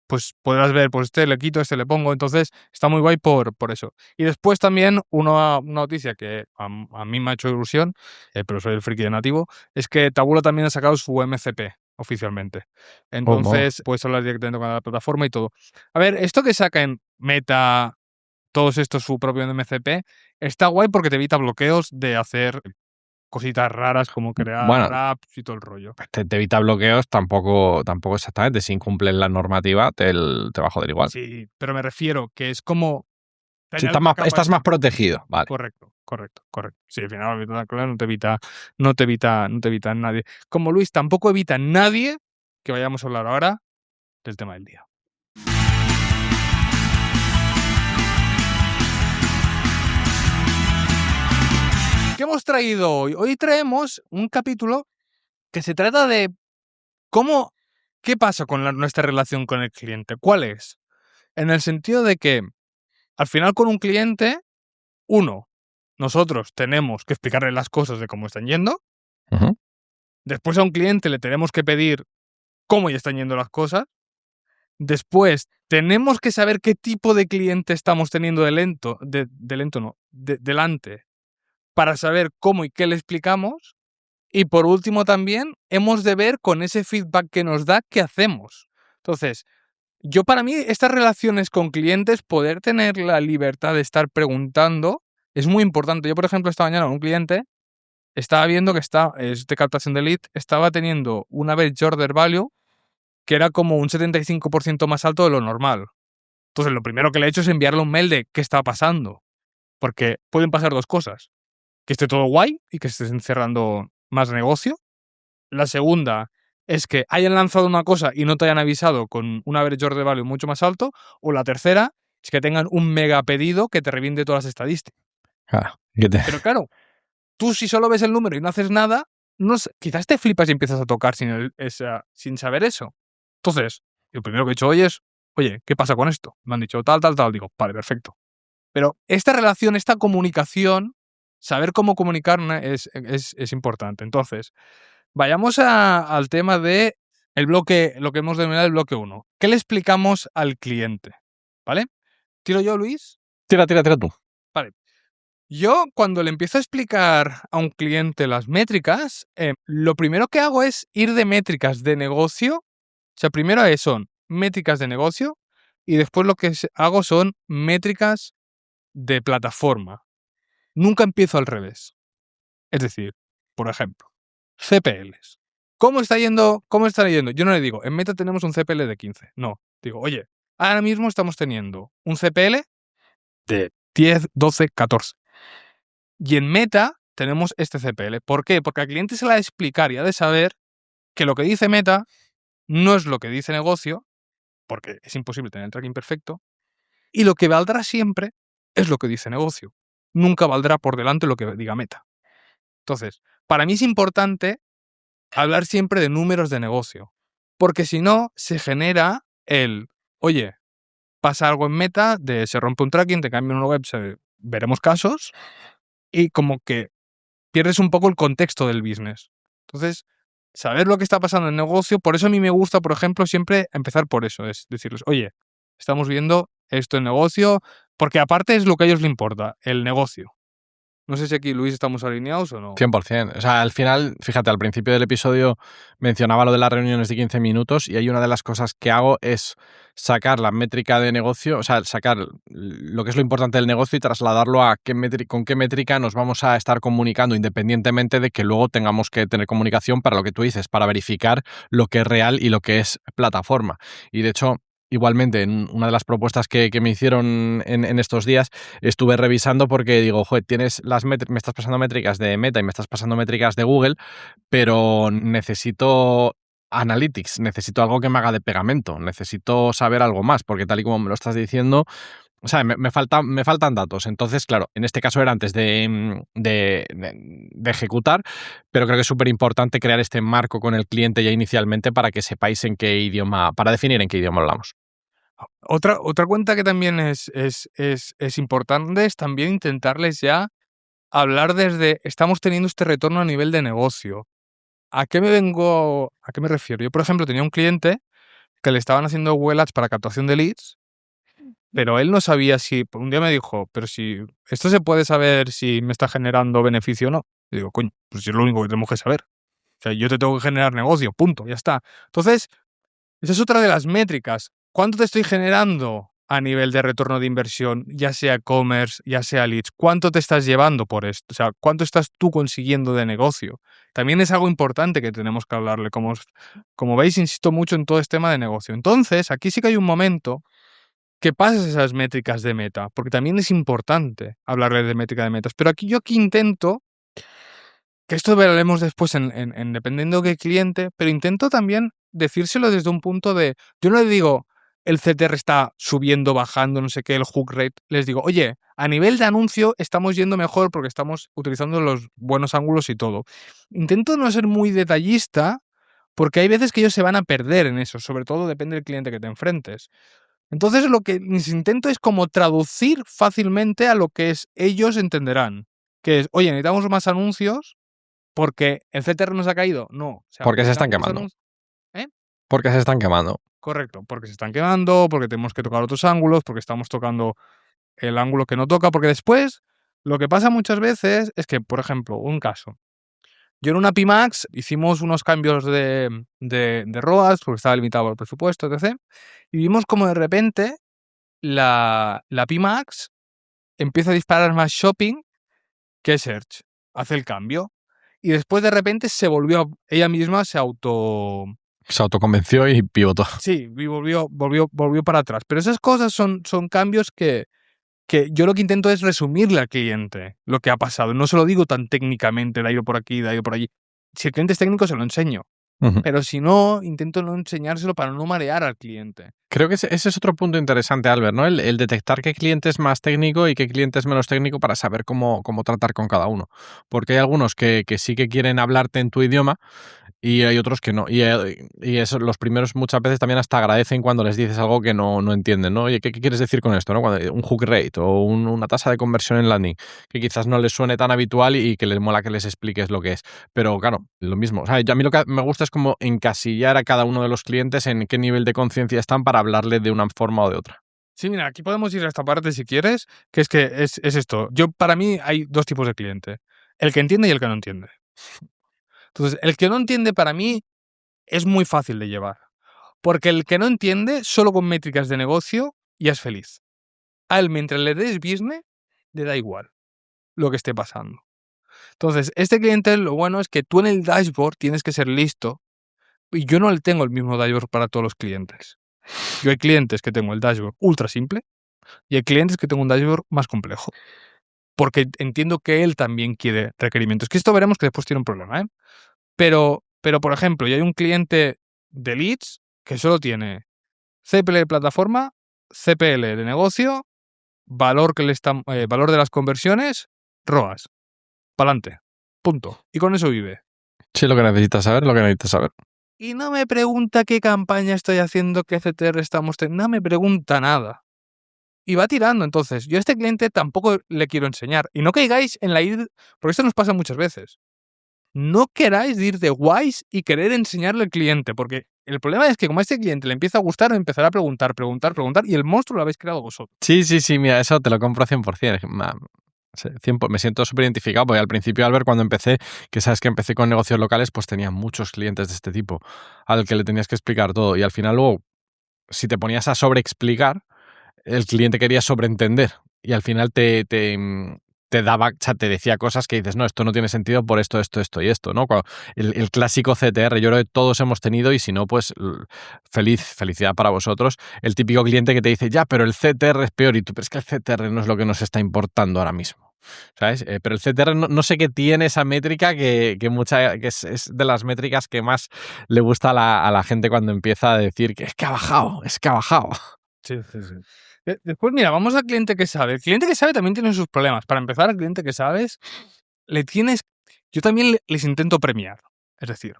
pues podrás ver, pues este le quito, este le pongo, entonces está muy guay por eso. Y después también una noticia que a mí me ha hecho ilusión, pero soy el friki de nativo, es que Taboola también ha sacado su MCP oficialmente. Oh, mola. Entonces puedes hablar directamente con la plataforma y todo. A ver, esto que saca en Meta, todos estos su propio MCP, está guay porque te evita bloqueos de hacer cositas raras como Bueno, crear apps y todo el rollo. te evita bloqueos, tampoco exactamente. Si incumples la normativa, te va a joder igual. Sí, pero me refiero que es como te Si añade una capa estás extra. más protegido, vale. Correcto. Sí, al final claro, no te evita nadie. Como Luis tampoco evita nadie, que vayamos a hablar ahora del tema del día. ¿Qué hemos traído hoy? Hoy traemos un capítulo que se trata de qué pasa con nuestra relación con el cliente. ¿Cuál es? En el sentido de que al final con un cliente, nosotros tenemos que explicarle las cosas de cómo están yendo. Ujú. Después a un cliente le tenemos que pedir cómo ya están yendo las cosas. Después tenemos que saber qué tipo de cliente estamos teniendo delante para saber cómo y qué le explicamos. Y por último también hemos de ver con ese feedback que nos da qué hacemos. Entonces, para mí estas relaciones con clientes, poder tener la libertad de estar preguntando es muy importante. Yo, por ejemplo, esta mañana con un cliente estaba viendo que es de captación de lead, estaba teniendo un average order value que era como un 75% más alto de lo normal. Entonces, lo primero que le he hecho es enviarle un mail de qué está pasando. Porque pueden pasar dos cosas. Que esté todo guay y que estén cerrando más negocio. La segunda es que hayan lanzado una cosa y no te hayan avisado con un average order value mucho más alto. O la tercera es que tengan un mega pedido que te reviente todas las estadísticas. Pero claro, tú si solo ves el número y no haces nada, quizás te flipas y empiezas a tocar sin saber eso. Entonces, lo primero que he hecho hoy es, oye, ¿qué pasa con esto? Me han dicho tal, tal, tal. Digo, vale, perfecto. Pero esta relación, esta comunicación, saber cómo comunicar es importante. Entonces, vayamos al tema de lo que hemos denominado el bloque 1. ¿Qué le explicamos al cliente? ¿Vale? ¿Tiro yo, Luis? Tira tú. Vale. Yo, cuando le empiezo a explicar a un cliente las métricas, lo primero que hago es ir de métricas de negocio. O sea, primero son métricas de negocio y después lo que hago son métricas de plataforma. Nunca empiezo al revés. Es decir, por ejemplo, CPLs. ¿Cómo está yendo? Yo no le digo, en Meta tenemos un CPL de 15. No. Digo, oye, ahora mismo estamos teniendo un CPL de 10, 12, 14. Y en Meta tenemos este CPL. ¿Por qué? Porque al cliente se le ha de explicar y ha de saber que lo que dice Meta no es lo que dice negocio, porque es imposible tener el tracking perfecto, y lo que valdrá siempre es lo que dice negocio. Nunca valdrá por delante lo que diga Meta. Entonces, para mí es importante hablar siempre de números de negocio, porque si no, se genera oye, pasa algo en Meta, se rompe un tracking, te cambia una web, veremos casos, y como que pierdes un poco el contexto del business. Entonces, saber lo que está pasando en el negocio, por eso a mí me gusta, por ejemplo, siempre empezar por eso, es decirles, oye, estamos viendo esto en negocio, porque aparte es lo que a ellos les importa, el negocio. No sé si aquí, Luis, estamos alineados o no. 100%. O sea, al final, fíjate, al principio del episodio mencionaba lo de las reuniones de 15 minutos y ahí una de las cosas que hago es sacar la métrica de negocio, o sea, sacar lo que es lo importante del negocio y trasladarlo a con qué métrica nos vamos a estar comunicando, independientemente de que luego tengamos que tener comunicación para lo que tú dices, para verificar lo que es real y lo que es plataforma. Y de hecho, igualmente, en una de las propuestas que me hicieron en estos días, estuve revisando porque digo, joder, me estás pasando métricas de Meta y me estás pasando métricas de Google, pero necesito Analytics, necesito algo que me haga de pegamento, necesito saber algo más, porque tal y como me lo estás diciendo, o sea, me faltan datos. Entonces, claro, en este caso era antes de ejecutar, pero creo que es súper importante crear este marco con el cliente ya inicialmente para que sepáis para definir en qué idioma hablamos. Otra cuenta que también es importante es también intentarles ya hablar estamos teniendo este retorno a nivel de negocio. ¿A qué me refiero? Yo, por ejemplo, tenía un cliente que le estaban haciendo Google Ads para captación de leads, pero él no sabía un día me dijo, pero si esto se puede saber si me está generando beneficio o no. Y digo, coño, pues si es lo único que tenemos que saber. O sea, yo te tengo que generar negocio, punto, ya está. Entonces, esa es otra de las métricas. ¿Cuánto te estoy generando a nivel de retorno de inversión, ya sea commerce, ya sea leads? ¿Cuánto te estás llevando por esto? O sea, ¿cuánto estás tú consiguiendo de negocio? También es algo importante que tenemos que hablarle. Como veis, insisto mucho en todo este tema de negocio. Entonces, aquí sí que hay un momento que pasas esas métricas de meta, porque también es importante hablarle de métrica de metas. Pero yo aquí intento, que esto veremos después en dependiendo de qué cliente, pero intento también decírselo desde un punto yo no le digo, el CTR está subiendo, bajando, no sé qué, el hook rate. Les digo, oye, a nivel de anuncio estamos yendo mejor porque estamos utilizando los buenos ángulos y todo. Intento no ser muy detallista porque hay veces que ellos se van a perder en eso, sobre todo depende del cliente que te enfrentes. Entonces lo que intento es como traducir fácilmente a lo que ellos entenderán. Que es, oye, necesitamos más anuncios porque el CTR nos ha caído. No. O sea, Porque se están quemando. ¿Eh? Porque se están quemando. Correcto, porque se están quemando, porque tenemos que tocar otros ángulos, porque estamos tocando el ángulo que no toca, porque después lo que pasa muchas veces es que, por ejemplo, un caso. Yo en una Pimax hicimos unos cambios de ROAS porque estaba limitado por el presupuesto, etc. Y vimos como de repente la Pimax empieza a disparar más shopping que search. Hace el cambio. y después de repente ella misma se autoconvenció y pivotó. Sí, y volvió para atrás. Pero esas cosas son cambios que yo lo que intento es resumirle al cliente lo que ha pasado. No se lo digo tan técnicamente, de ha ido por aquí, de ha ido por allí. Si el cliente es técnico, se lo enseño. Pero si no, intento no enseñárselo para no marear al cliente. Creo que ese es otro punto interesante, Albert, ¿no? El detectar qué cliente es más técnico y qué cliente es menos técnico para saber cómo tratar con cada uno. Porque hay algunos que sí que quieren hablarte en tu idioma y hay otros que no. Y eso, los primeros muchas veces también hasta agradecen cuando les dices algo que no entienden, ¿no? Oye, ¿qué quieres decir con esto? ¿No? Un hook rate o una tasa de conversión en landing, que quizás no les suene tan habitual y que les mola que les expliques lo que es. Pero claro, lo mismo. O sea, a mí lo que me gusta es como encasillar a cada uno de los clientes en qué nivel de conciencia están para hablarle de una forma o de otra. Sí, mira, aquí podemos ir a esta parte si quieres, que es esto. Para mí hay dos tipos de cliente. El que entiende y el que no entiende. Entonces, el que no entiende para mí es muy fácil de llevar. Porque el que no entiende, solo con métricas de negocio, ya es feliz. A él, mientras le des business, le da igual lo que esté pasando. Entonces, este cliente, lo bueno es que tú en el dashboard tienes que ser listo. Y yo no tengo el mismo dashboard para todos los clientes. Yo hay clientes que tengo el dashboard ultra simple y hay clientes que tengo un dashboard más complejo. Porque entiendo que él también quiere requerimientos. Que esto veremos que después tiene un problema, ¿eh? Pero, por ejemplo, ya hay un cliente de leads que solo tiene CPL de plataforma, CPL de negocio, valor valor de las conversiones, ROAS. Pa'lante. Punto. Y con eso vive. Sí, lo que necesitas saber. Y no me pregunta qué campaña estoy haciendo, qué CTR estamos teniendo. No me pregunta nada. Y va tirando. Entonces, yo a este cliente tampoco le quiero enseñar. Y no caigáis en la ir... Porque esto nos pasa muchas veces. No queráis ir de guays y querer enseñarle al cliente. Porque el problema es que como a este cliente le empieza a gustar, empezará a preguntar. Y el monstruo lo habéis creado vosotros. Sí, mira, eso te lo compro 100%. Me siento súper identificado, porque al principio, Albert, cuando empecé, que sabes que empecé con negocios locales, pues tenía muchos clientes de este tipo, al que le tenías que explicar todo. Y al final luego, si te ponías a sobreexplicar, el cliente quería sobreentender. Y al final te daba, o sea, te decía cosas que dices, no, esto no tiene sentido por esto y esto, ¿no? El clásico CTR, yo creo que todos hemos tenido, y si no, pues felicidad para vosotros. El típico cliente que te dice, ya, pero el CTR es peor, y tú, pero es que el CTR no es lo que nos está importando ahora mismo. ¿Sabes? Pero el CTR no sé qué tiene esa métrica que es de las métricas que más le gusta a la gente cuando empieza a decir que es que ha bajado. Sí. Después, mira, vamos al cliente que sabe. El cliente que sabe también tiene sus problemas. Para empezar, al cliente que sabes, yo también les intento premiar. Es decir,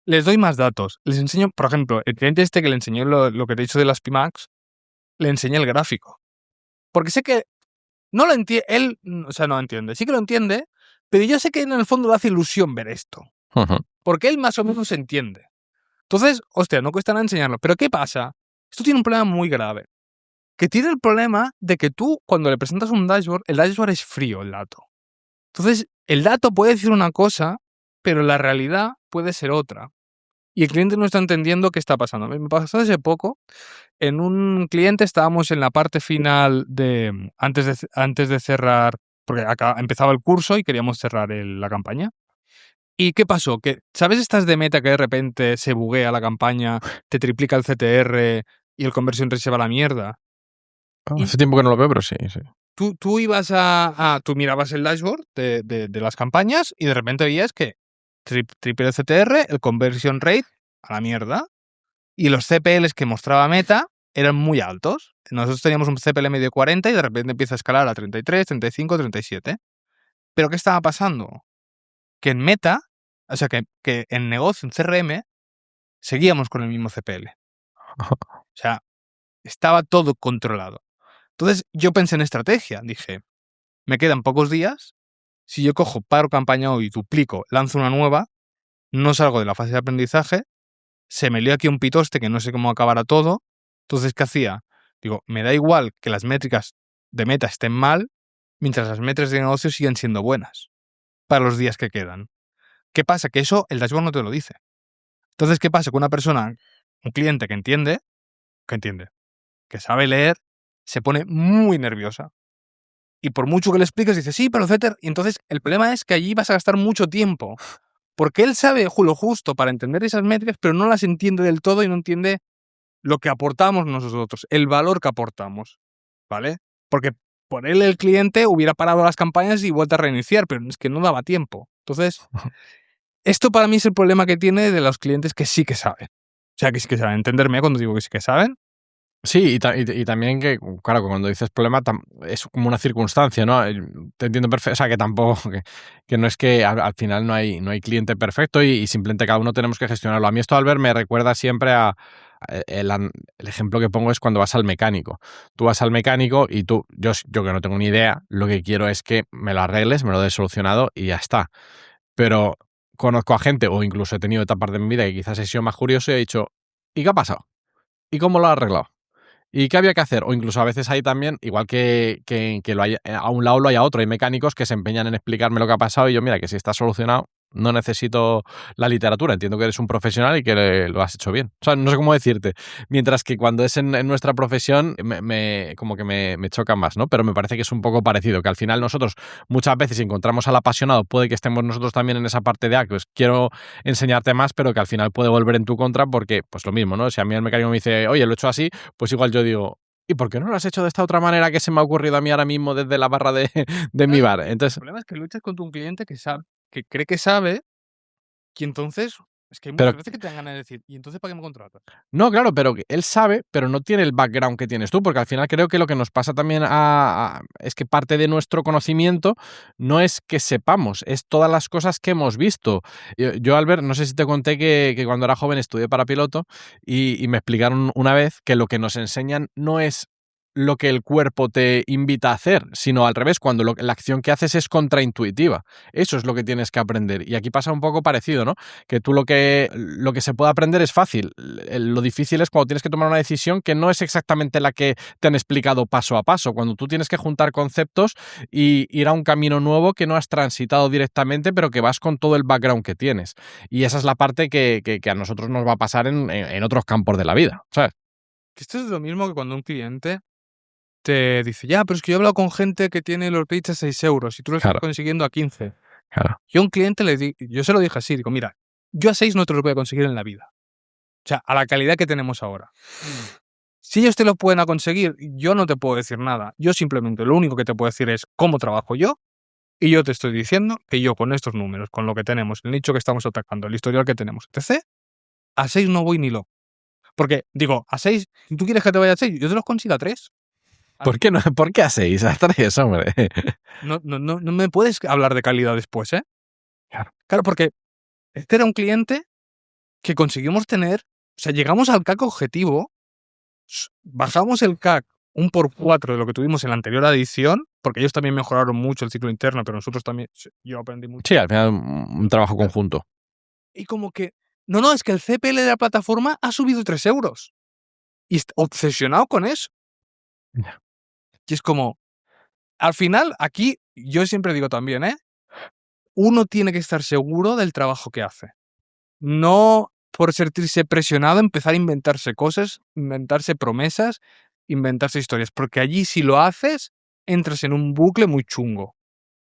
les doy más datos. Les enseño, por ejemplo, el cliente este que le enseñó lo que te he dicho de las PIMAX, le enseñé el gráfico. Porque sé que no lo entiende, él, o sea, no entiende. Sí que lo entiende, pero yo sé que en el fondo le hace ilusión ver esto. Porque él más o menos entiende. Entonces, hostia, no cuesta nada enseñarlo. Pero ¿qué pasa? Esto tiene un problema muy grave. Que tiene el problema de que tú, cuando le presentas un dashboard, el dashboard es frío, el dato. Entonces, el dato puede decir una cosa, pero la realidad puede ser otra. Y el cliente no está entendiendo qué está pasando. Me pasó hace poco, en un cliente estábamos en la parte final antes de cerrar, porque acá empezaba el curso y queríamos cerrar la campaña. ¿Y qué pasó? Que, ¿sabes estas de meta que de repente se buguea la campaña, te triplica el CTR y el conversion rate se va a la mierda? Hace tiempo que no lo veo, pero sí. Tú ibas tú mirabas el dashboard de las campañas y de repente veías que triple el CTR, el conversion rate a la mierda, y los CPLs que mostraba Meta eran muy altos. Nosotros teníamos un CPL medio de 40 y de repente empieza a escalar a 33, 35, 37. ¿Pero qué estaba pasando? Que en Meta, o sea, que en negocio, en CRM, seguíamos con el mismo CPL. O sea, estaba todo controlado. Entonces yo pensé en estrategia. Dije, me quedan pocos días. Si yo cojo, paro campaña hoy, duplico, lanzo una nueva, no salgo de la fase de aprendizaje, se me lió aquí un pitoste que no sé cómo acabará todo. Entonces, ¿qué hacía? Digo, me da igual que las métricas de Meta estén mal, mientras las métricas de negocio siguen siendo buenas para los días que quedan. ¿Qué pasa? Que eso el dashboard no te lo dice. Entonces, ¿qué pasa? Que una persona, un cliente que entiende, que sabe leer, se pone muy nerviosa. Y por mucho que le expliques, dice, sí, pero etcétera. Y entonces el problema es que allí vas a gastar mucho tiempo. Porque él sabe lo justo para entender esas métricas, pero no las entiende del todo y no entiende lo que aportamos nosotros, el valor que aportamos, ¿vale? Porque por él el cliente hubiera parado las campañas y vuelto a reiniciar, pero es que no daba tiempo. Entonces, esto para mí es el problema que tiene de los clientes que sí que saben. O sea, que sí que saben. Entenderme cuando digo que sí que saben. Sí, y también que, claro, cuando dices problema es como una circunstancia, ¿no? Te entiendo perfecto, o sea, que tampoco, que no es que al final no hay cliente perfecto y simplemente cada uno tenemos que gestionarlo. A mí esto, Albert, me recuerda siempre a el ejemplo que pongo es cuando vas al mecánico. Tú vas al mecánico y yo que no tengo ni idea, lo que quiero es que me lo arregles, me lo des solucionado y ya está. Pero conozco a gente, o incluso he tenido etapas de mi vida que quizás he sido más curioso y he dicho, ¿y qué ha pasado? ¿Y cómo lo has arreglado? ¿Y qué había que hacer? O incluso a veces hay también, igual que lo hay, a un lado lo hay a otro, hay mecánicos que se empeñan en explicarme lo que ha pasado y yo, mira, que si está solucionado, no necesito la literatura, entiendo que eres un profesional y que lo has hecho bien. O sea, no sé cómo decirte. Mientras que cuando es en nuestra profesión, como que me choca más, ¿no? Pero me parece que es un poco parecido, que al final nosotros muchas veces si encontramos al apasionado, puede que estemos nosotros también en esa parte de, pues quiero enseñarte más, pero que al final puede volver en tu contra porque, pues lo mismo, ¿no? Si a mí el mecánico me dice, oye, lo he hecho así, pues igual yo digo, ¿y por qué no lo has hecho de esta otra manera que se me ha ocurrido a mí ahora mismo desde la barra de mi bar? El Entonces, problema es que luchas contra un cliente que sabe, que cree que sabe, y entonces es que hay pero muchas veces que te dan ganas de decir, ¿y entonces para qué me contratas? no, claro, pero que él sabe, pero no tiene el background que tienes tú, porque al final creo que lo que nos pasa también es que parte de nuestro conocimiento no es que sepamos, es todas las cosas que hemos visto. Yo, Albert, no sé si te conté que cuando era joven estudié para piloto y me explicaron una vez que lo que nos enseñan no es lo que el cuerpo te invita a hacer, sino al revés, cuando la acción que haces es contraintuitiva. Eso es lo que tienes que aprender. Y aquí pasa un poco parecido, ¿no? Que tú lo que se puede aprender es fácil. Lo difícil es cuando tienes que tomar una decisión que no es exactamente la que te han explicado paso a paso, cuando tú tienes que juntar conceptos y ir a un camino nuevo que no has transitado directamente, pero que vas con todo el background que tienes. Y esa es la parte que a nosotros nos va a pasar en otros campos de la vida, ¿sabes? Que esto es lo mismo que cuando un cliente te dice, ya, pero es que yo he hablado con gente que tiene los leads a 6 euros y tú lo estás Claro, consiguiendo a 15. claro. Yo a un cliente yo se lo dije así, digo, mira, yo a 6 no te los voy a conseguir en la vida. O sea, a la calidad que tenemos ahora. Si ellos te lo pueden conseguir, yo no te puedo decir nada. Yo simplemente lo único que te puedo decir es cómo trabajo yo y yo te estoy diciendo que yo con estos números, con lo que tenemos, el nicho que estamos atacando, el historial que tenemos, etc., a 6 no voy ni loco. Porque, digo, a 6, si tú quieres que te vaya a 6, yo te los consigo a 3. ¿Por qué no? ¿Por qué a 6? A 3, hombre. No me puedes hablar de calidad después, ¿eh? Claro. Claro, porque este era un cliente que conseguimos tener, o sea, llegamos al CAC objetivo, bajamos el CAC un por 4 de lo que tuvimos en la anterior edición, porque ellos también mejoraron mucho el ciclo interno, pero nosotros también, yo aprendí mucho. Sí, al final un trabajo conjunto. Y como que, no, es que el CPL de la plataforma ha subido 3 euros. Y obsesionado con eso. Ya. Y es como, al final, aquí, yo siempre digo también, uno tiene que estar seguro del trabajo que hace. No por sentirse presionado empezar a inventarse cosas, inventarse promesas, inventarse historias, porque allí si lo haces, entras en un bucle muy chungo.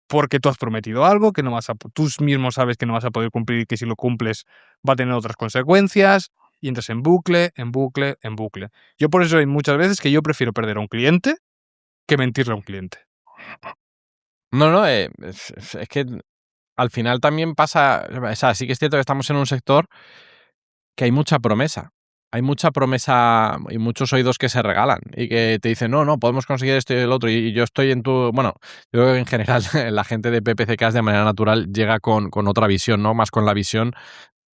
Porque tú has prometido algo que no vas a, tú mismo sabes que no vas a poder cumplir y que si lo cumples va a tener otras consecuencias y entras en bucle, en bucle, en bucle. Yo por eso hay muchas veces que yo prefiero perder a un cliente que mentirle a un cliente. No, es que al final también pasa, o sea, sí que es cierto que estamos en un sector que hay mucha promesa. Hay mucha promesa y muchos oídos que se regalan y que te dicen, no, podemos conseguir esto y el otro. Y yo estoy en tu. Bueno, yo creo que en general la gente de PPCKs de manera natural llega con otra visión, ¿no? Más con la visión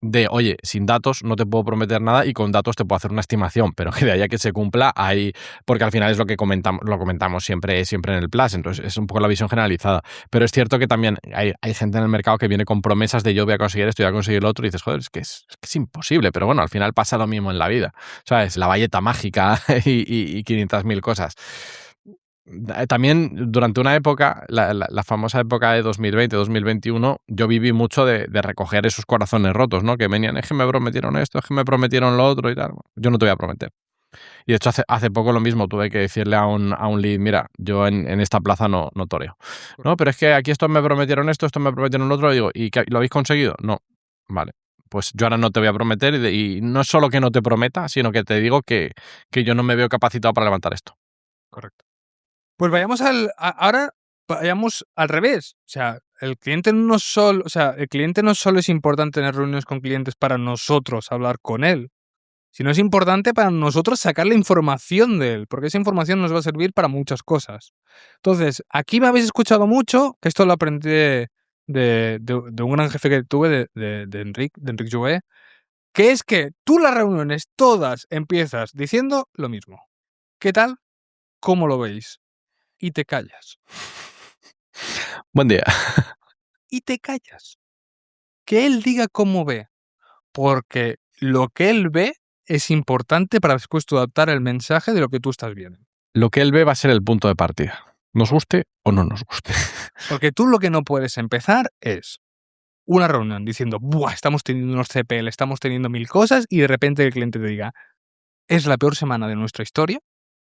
de, oye, sin datos no te puedo prometer nada y con datos te puedo hacer una estimación, pero que de ahí a que se cumpla hay, porque al final es lo que comentamos siempre en el Plus, entonces es un poco la visión generalizada. Pero es cierto que también hay gente en el mercado que viene con promesas de yo voy a conseguir esto y voy a conseguir lo otro y dices, joder, es imposible, pero bueno, al final pasa lo mismo en la vida, ¿sabes? La valleta mágica y 500.000 cosas. También durante una época, la famosa época de 2020-2021, yo viví mucho de recoger esos corazones rotos, ¿no? Que venían, es que me prometieron esto, es que me prometieron lo otro y tal. Yo no te voy a prometer. Y de hecho, hace poco lo mismo, tuve que decirle a un lead, mira, yo en esta plaza no toreo. No, pero es que aquí estos me prometieron esto me prometieron lo otro, y digo, ¿y lo habéis conseguido? No. Vale. Pues yo ahora no te voy a prometer y no es solo que no te prometa, sino que te digo que yo no me veo capacitado para levantar esto. Correcto. Pues ahora vayamos al revés. O sea, el cliente no solo es importante tener reuniones con clientes para nosotros hablar con él, sino es importante para nosotros sacar la información de él, porque esa información nos va a servir para muchas cosas. Entonces, aquí me habéis escuchado mucho, que esto lo aprendí de un gran jefe que tuve, de Enric Jouet, que es que tú las reuniones todas empiezas diciendo lo mismo. ¿Qué tal? ¿Cómo lo veis? Y te callas. Buen día. Y te callas. Que él diga cómo ve. Porque lo que él ve es importante para después tú adaptar el mensaje de lo que tú estás viendo. Lo que él ve va a ser el punto de partida. Nos guste o no nos guste. Porque tú lo que no puedes empezar es una reunión diciendo, ¡buah! Estamos teniendo unos CPL, estamos teniendo 1000 cosas, y de repente el cliente te diga, es la peor semana de nuestra historia,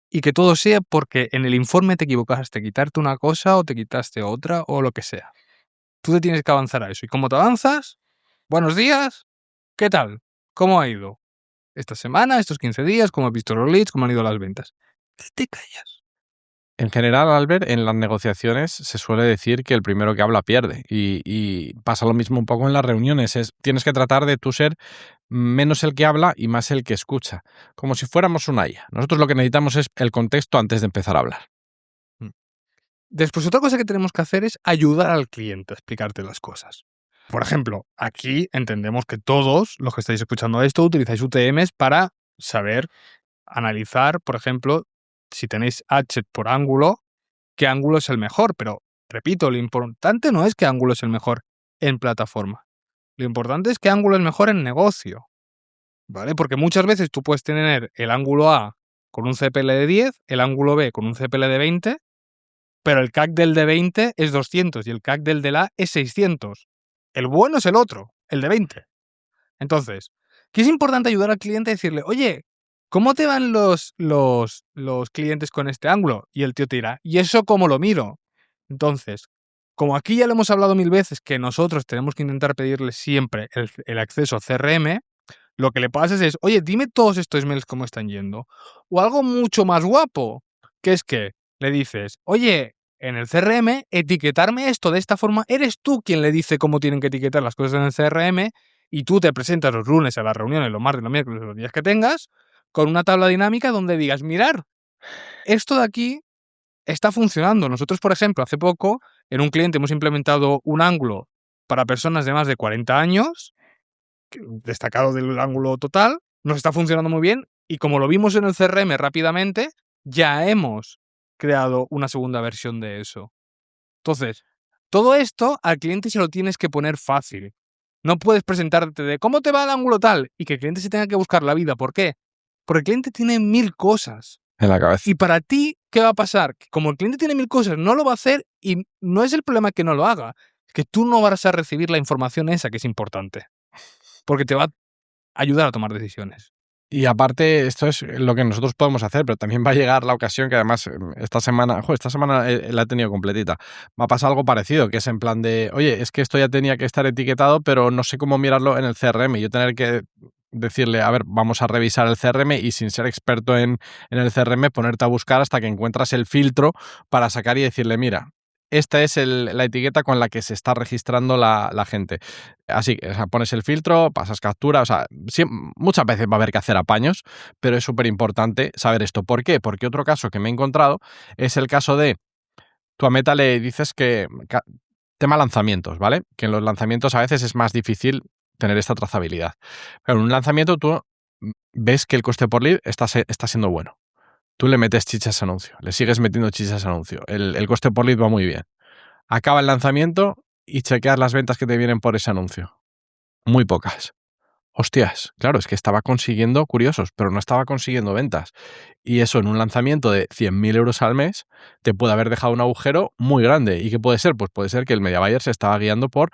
y que todo sea porque en el informe te equivocaste, quitarte una cosa o te quitaste otra o lo que sea. Tú te tienes que avanzar a eso. ¿Y cómo te avanzas? Buenos días. ¿Qué tal? ¿Cómo ha ido esta semana, estos 15 días? ¿Cómo has visto los leads? ¿Cómo han ido las ventas? Y te callas. En general, Albert, en las negociaciones se suele decir que el primero que habla pierde. Y pasa lo mismo un poco en las reuniones. Tienes que tratar de tú ser menos el que habla y más el que escucha. Como si fuéramos una IA. Nosotros lo que necesitamos es el contexto antes de empezar a hablar. Después, otra cosa que tenemos que hacer es ayudar al cliente a explicarte las cosas. Por ejemplo, aquí entendemos que todos los que estáis escuchando esto utilizáis UTMs para saber analizar, por ejemplo, si tenéis Hatchet por ángulo, qué ángulo es el mejor. Pero, repito, lo importante no es qué ángulo es el mejor en plataforma. Lo importante es qué ángulo es mejor en negocio. ¿Vale? Porque muchas veces tú puedes tener el ángulo A con un CPL de 10, el ángulo B con un CPL de 20, pero el CAC del de 20 es 200 y el CAC del A es 600. El bueno es el otro, el de 20. Entonces, ¿qué es importante ayudar al cliente a decirle, oye, ¿cómo te van los clientes con este ángulo? Y el tío te dirá, ¿y eso cómo lo miro? Entonces, como aquí ya lo hemos hablado 1000 veces, que nosotros tenemos que intentar pedirle siempre el acceso a CRM, lo que le pasas es, oye, dime todos estos emails cómo están yendo. O algo mucho más guapo, que es que le dices, oye, en el CRM, etiquetarme esto de esta forma, eres tú quien le dice cómo tienen que etiquetar las cosas en el CRM, y tú te presentas los lunes a las reuniones, los martes, los miércoles, los días que tengas, con una tabla dinámica donde digas, mirar, esto de aquí está funcionando. Nosotros, por ejemplo, hace poco, en un cliente hemos implementado un ángulo para personas de más de 40 años, destacado del ángulo total, nos está funcionando muy bien, y como lo vimos en el CRM rápidamente, ya hemos creado una segunda versión de eso. Entonces, todo esto al cliente se lo tienes que poner fácil. No puedes presentarte de cómo te va el ángulo tal y que el cliente se tenga que buscar la vida. ¿Por qué? Porque el cliente tiene 1000 cosas. En la cabeza. Y para ti, ¿qué va a pasar? Que como el cliente tiene 1000 cosas, no lo va a hacer, y no es el problema que no lo haga, es que tú no vas a recibir la información esa que es importante. Porque te va a ayudar a tomar decisiones. Y aparte, esto es lo que nosotros podemos hacer, pero también va a llegar la ocasión que además esta semana la he tenido completita. Me ha pasado algo parecido, que es en plan de, oye, es que esto ya tenía que estar etiquetado, pero no sé cómo mirarlo en el CRM. Y yo tener que decirle, a ver, vamos a revisar el CRM y sin ser experto en el CRM, ponerte a buscar hasta que encuentras el filtro para sacar y decirle, mira, esta es la etiqueta con la que se está registrando la gente. Así que, o sea, pones el filtro, pasas captura, o sea, muchas veces va a haber que hacer apaños, pero es súper importante saber esto. ¿Por qué? Porque otro caso que me he encontrado es el caso de, tú a Meta le dices que tema lanzamientos, ¿vale? Que en los lanzamientos a veces es más difícil tener esta trazabilidad. Pero en un lanzamiento tú ves que el coste por lead está siendo bueno. Tú le metes chicha a ese anuncio, le sigues metiendo chicha a ese anuncio. El coste por lead va muy bien. Acaba el lanzamiento y chequeas las ventas que te vienen por ese anuncio. Muy pocas. Hostias, claro, es que estaba consiguiendo curiosos, pero no estaba consiguiendo ventas. Y eso en un lanzamiento de 100.000 euros al mes te puede haber dejado un agujero muy grande. ¿Y qué puede ser? Pues puede ser que el media buyer se estaba guiando por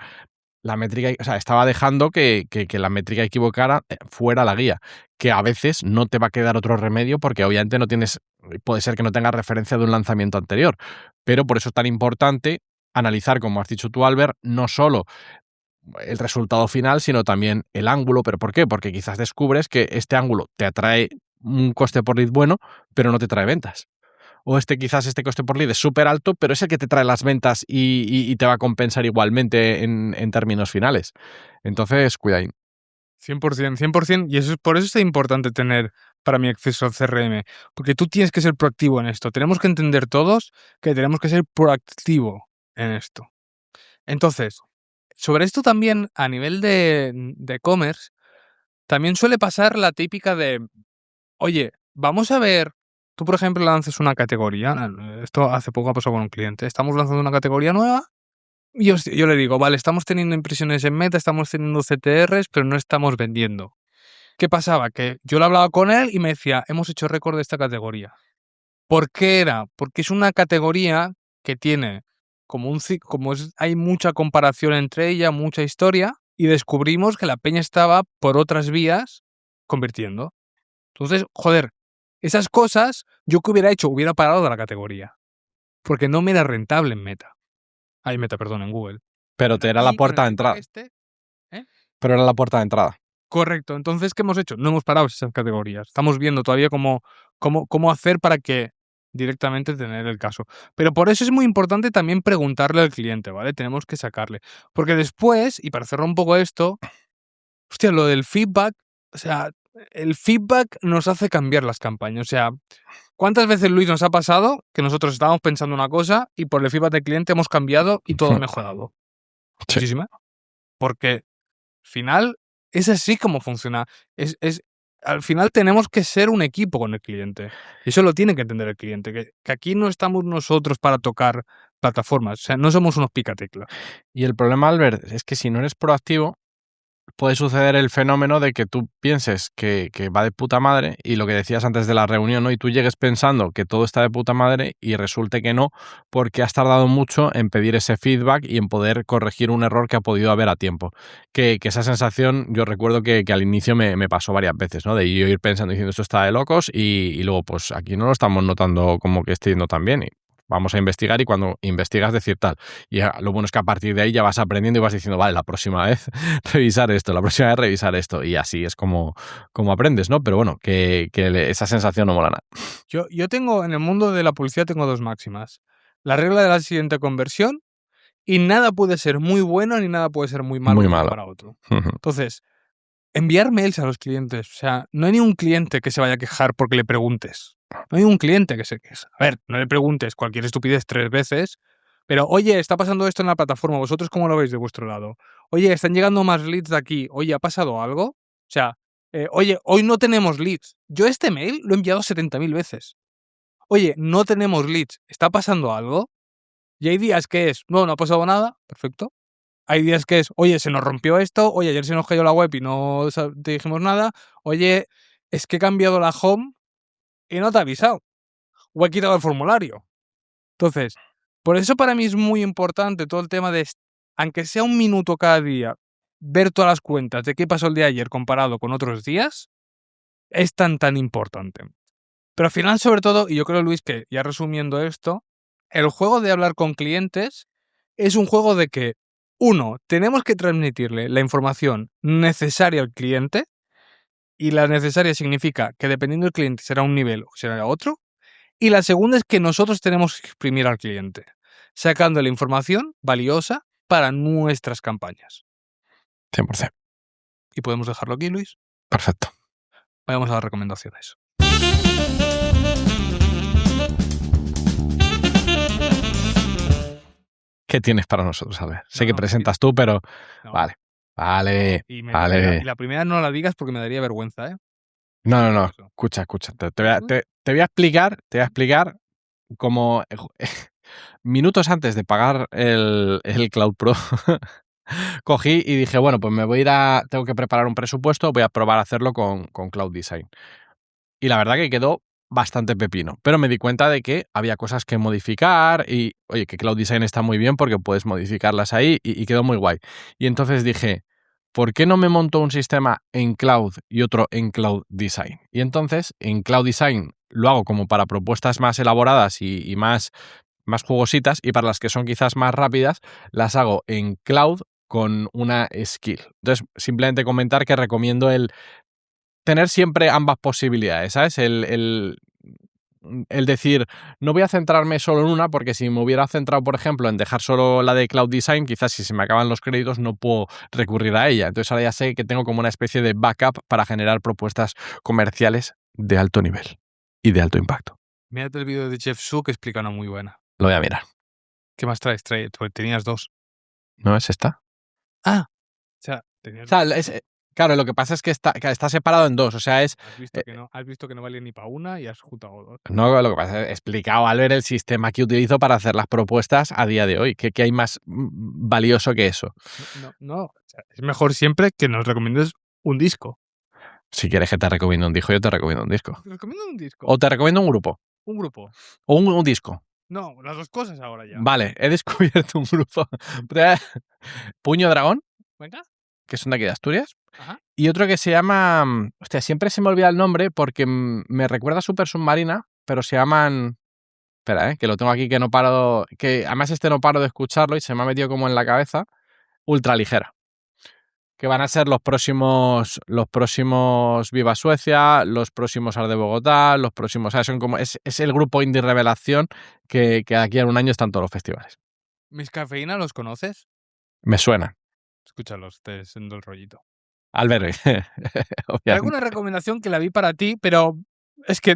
la métrica, o sea, estaba dejando que la métrica equivocada fuera la guía, que a veces no te va a quedar otro remedio porque obviamente no tienes, puede ser que no tengas referencia de un lanzamiento anterior, pero por eso es tan importante analizar, como has dicho tú, Albert, no solo el resultado final, sino también el ángulo. ¿Pero por qué? Porque quizás descubres que este ángulo te atrae un coste por lead bueno, pero no te trae ventas. O quizás este coste por lead es súper alto, pero es el que te trae las ventas y te va a compensar igualmente en términos finales. Entonces, cuidadín. 100%, 100%, y eso, por eso es importante tener para mí acceso al CRM, porque tú tienes que ser proactivo en esto. Tenemos que entender todos que tenemos que ser proactivo en esto. Entonces, sobre esto también, a nivel de e-commerce, también suele pasar la típica de, oye, vamos a ver, tú por ejemplo lanzas una categoría, esto hace poco ha pasado con un cliente, estamos lanzando una categoría nueva, y yo le digo, vale, estamos teniendo impresiones en Meta, estamos teniendo CTRs, pero no estamos vendiendo. ¿Qué pasaba? Que yo lo hablaba con él y me decía, hemos hecho récord de esta categoría. ¿Por qué era? Porque es una categoría que tiene hay mucha comparación entre ella, mucha historia, y descubrimos que la peña estaba por otras vías convirtiendo. Entonces, joder, esas cosas yo que hubiera hecho, hubiera parado de la categoría. Porque no me era rentable en Meta. Meta, perdón, en Google. Pero te era la Aquí, con el puerta de feedback entrada. ¿eh? Pero era la puerta de entrada. Correcto. Entonces, ¿qué hemos hecho? No hemos parado esas categorías. Estamos viendo todavía cómo hacer para que directamente tener el caso. Pero por eso es muy importante también preguntarle al cliente, ¿vale? Tenemos que sacarle. Porque después, y para cerrar un poco esto, hostia, lo del feedback, o sea, el feedback nos hace cambiar las campañas. O sea, ¿cuántas veces, Luis, nos ha pasado que nosotros estábamos pensando una cosa y por el feedback del cliente hemos cambiado y todo ha mejorado? Sí. Muchísimas. Porque al final es así como funciona. Al final tenemos que ser un equipo con el cliente. Y eso lo tiene que entender el cliente, que aquí no estamos nosotros para tocar plataformas. O sea, no somos unos picatecla. Y el problema, Albert, es que si no eres proactivo, puede suceder el fenómeno de que tú pienses que va de puta madre y lo que decías antes de la reunión, ¿no? Y tú llegues pensando que todo está de puta madre y resulte que no, porque has tardado mucho en pedir ese feedback y en poder corregir un error que ha podido haber a tiempo. Que esa sensación, yo recuerdo que al inicio me pasó varias veces, ¿no? De yo ir pensando, diciendo esto está de locos y luego, pues aquí no lo estamos notando como que esté yendo tan bien. Y vamos a investigar y cuando investigas decir tal. Y lo bueno es que a partir de ahí ya vas aprendiendo y vas diciendo, vale, la próxima vez revisar esto, la próxima vez revisar esto. Y así es como aprendes, ¿no? Pero bueno, que esa sensación no mola nada. Yo tengo, en el mundo de la publicidad tengo dos máximas. La regla de la siguiente conversión y nada puede ser muy bueno ni nada puede ser muy malo Muy un día malo. para otro. Entonces, enviar mails a los clientes. O sea, no hay ningún cliente que se vaya a quejar porque le preguntes. No hay un cliente que se queje. A ver, no le preguntes cualquier estupidez 3 veces, pero oye, está pasando esto en la plataforma, ¿vosotros cómo lo veis de vuestro lado? Oye, están llegando más leads de aquí. Oye, ¿ha pasado algo? O sea, oye, hoy no tenemos leads. Yo este mail lo he enviado 70.000 veces. Oye, no tenemos leads. ¿Está pasando algo? Y hay días que es, no ha pasado nada. Perfecto. Hay días que es, oye, se nos rompió esto, oye, ayer se nos cayó la web y no te dijimos nada, oye, es que he cambiado la home y no te he avisado, o he quitado el formulario. Entonces, por eso para mí es muy importante todo el tema de, aunque sea un minuto cada día, ver todas las cuentas de qué pasó el día de ayer comparado con otros días, es tan importante. Pero al final, sobre todo, y yo creo, Luis, que ya resumiendo esto, el juego de hablar con clientes es un juego de que, uno, tenemos que transmitirle la información necesaria al cliente, y la necesaria significa que dependiendo del cliente será un nivel o será otro, y la segunda es que nosotros tenemos que exprimir al cliente, sacando la información valiosa para nuestras campañas. 100%. Y podemos dejarlo aquí, Luis. Perfecto. Vayamos a las recomendaciones. ¿Qué tienes para nosotros, Albert? Sé que presentas tú, pero No. Vale. Y Vale. la primera no la digas porque me daría vergüenza, ¿eh? No. Escucha. Te voy a explicar cómo minutos antes de pagar el Cloud Pro cogí y dije, bueno, pues me voy a ir tengo que preparar un presupuesto, voy a probar a hacerlo con Cloud Design. Y la verdad que quedó bastante pepino. Pero me di cuenta de que había cosas que modificar y, oye, que Cloud Design está muy bien porque puedes modificarlas ahí y quedó muy guay. Y entonces dije, ¿por qué no me monto un sistema en Cloud y otro en Cloud Design? Y entonces en Cloud Design lo hago como para propuestas más elaboradas y más jugositas, y para las que son quizás más rápidas las hago en Cloud con una skill. Entonces, simplemente comentar que recomiendo el tener siempre ambas posibilidades, ¿sabes? El decir, no voy a centrarme solo en una, porque si me hubiera centrado, por ejemplo, en dejar solo la de Cloud Design, quizás si se me acaban los créditos no puedo recurrir a ella. Entonces ahora ya sé que tengo como una especie de backup para generar propuestas comerciales de alto nivel y de alto impacto. Mírate el vídeo de Jeff Su que explica una muy buena. Lo voy a mirar. ¿Qué más traes? Pues tenías 2. ¿No es esta? Ah, o sea, tenías O sea, 2. claro, lo que pasa es que está separado en dos. O sea, es. Has visto que no vale ni para una y has juntado 2. No, lo que pasa es que he explicado al ver el sistema que utilizo para hacer las propuestas a día de hoy. ¿Qué hay más valioso que eso? No. O sea, es mejor siempre que nos recomiendes un disco. Si quieres que te recomiende un disco, yo te recomiendo un disco. ¿Te recomiendo un disco? O te recomiendo un grupo. Un grupo. O un disco. No, las dos cosas ahora ya. Vale, he descubierto un grupo. Puño Dragón, Venga. que son de aquí de Asturias. Ajá. Y otro que se llama. Hostia, siempre se me olvida el nombre porque me recuerda a Super Submarina, pero se llaman. Espera, que lo tengo aquí, que no paro. Que además no paro de escucharlo y se me ha metido como en la cabeza. Ultraligera. Que van a ser los próximos Viva Suecia, los próximos Art de Bogotá, los próximos. Son como, es el grupo indie revelación que aquí en un año están todos los festivales. ¿Mis Cafeína los conoces? Me suena. Escúchalos, te siendo el rollito. Albert. Traigo una recomendación que la vi para ti, pero es que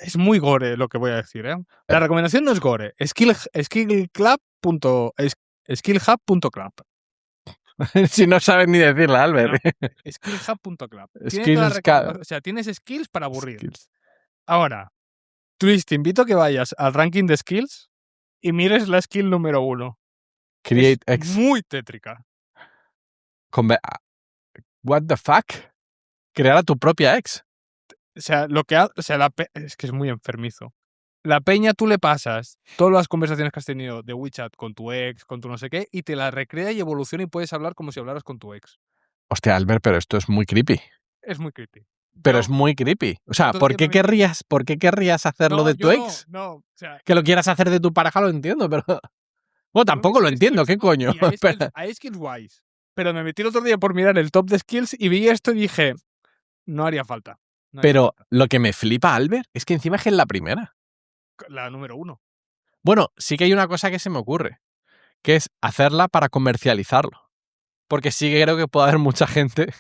es muy gore lo que voy a decir, ¿eh? La recomendación no es gore. Skillhub.club. Si no sabes ni decirla, Albert. No, skillhub.club. O sea, tienes skills para aburrir. Skills. Ahora, Luis, te invito a que vayas al ranking de skills y mires la skill número 1. Create es X. muy tétrica. What the fuck? Crear a tu propia ex. O sea, es que es muy enfermizo. La peña tú le pasas todas las conversaciones que has tenido de WeChat con tu ex, con tu no sé qué, y te la recrea y evoluciona y puedes hablar como si hablaras con tu ex. Hostia, Albert, pero esto es muy creepy. Es muy creepy. Pero es muy creepy. O sea, ¿por qué querrías hacerlo de tu ex? No, o sea, Que lo quieras hacer de tu pareja lo entiendo, pero... Bueno, tampoco lo entiendo, ¿qué coño? Hay skills guays. Pero me metí el otro día por mirar el top de skills y vi esto y dije, no haría falta. Pero lo que me flipa, Albert, es que encima es que es la primera. La número 1. Bueno, sí que hay una cosa que se me ocurre, que es hacerla para comercializarlo. Porque sí que creo que puede haber mucha gente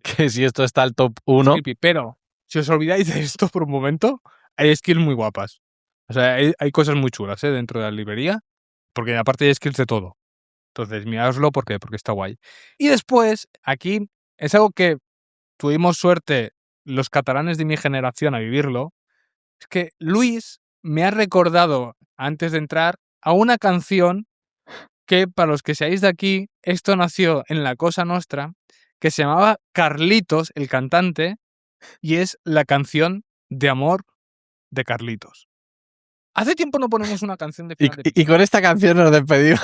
que si esto está al top 1... Pero si os olvidáis de esto por un momento, hay skills muy guapas. O sea, hay cosas muy chulas dentro de la librería, porque aparte hay skills de todo. Entonces, miradoslo porque está guay. Y después, aquí es algo que tuvimos suerte los catalanes de mi generación a vivirlo, es que Luis me ha recordado, antes de entrar, a una canción que, para los que seáis de aquí, esto nació en la Cosa Nostra, que se llamaba Carlitos, el cantante, y es la canción de amor de Carlitos. Hace tiempo no ponemos una canción de final de Y con esta canción nos despedimos.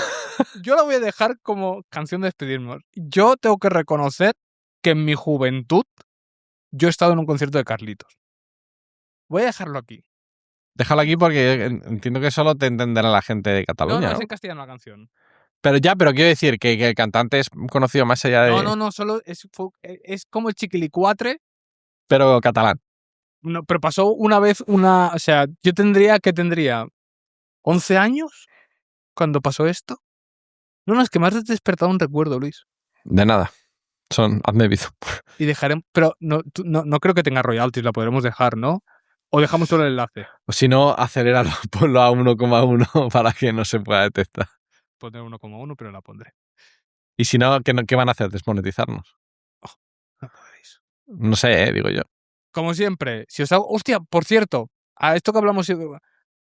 Yo la voy a dejar como canción de despedirnos. Yo tengo que reconocer que en mi juventud yo he estado en un concierto de Carlitos. Voy a dejarlo aquí. Déjalo aquí porque entiendo que solo te entenderá la gente de Cataluña. No, es en castellano la canción. Pero quiero decir que el cantante es conocido más allá de... No, solo es como el Chiquilicuatre. Pero catalán. No, pero pasó una vez o sea, yo tendría 11 años cuando pasó esto. No, es que me has despertado un recuerdo, Luis. De nada. Hazme visto. Y dejaremos, pero no creo que tenga royalties, la podremos dejar, ¿no? O dejamos solo el enlace. O si no, aceléralo, ponlo a 1,1 para que no se pueda detectar. Pondré 1,1, pero la pondré. Y si no, ¿qué van a hacer? ¿Desmonetizarnos? No podéis. No sé, digo yo. Como siempre, si os hago... Hostia, por cierto, a esto que hablamos...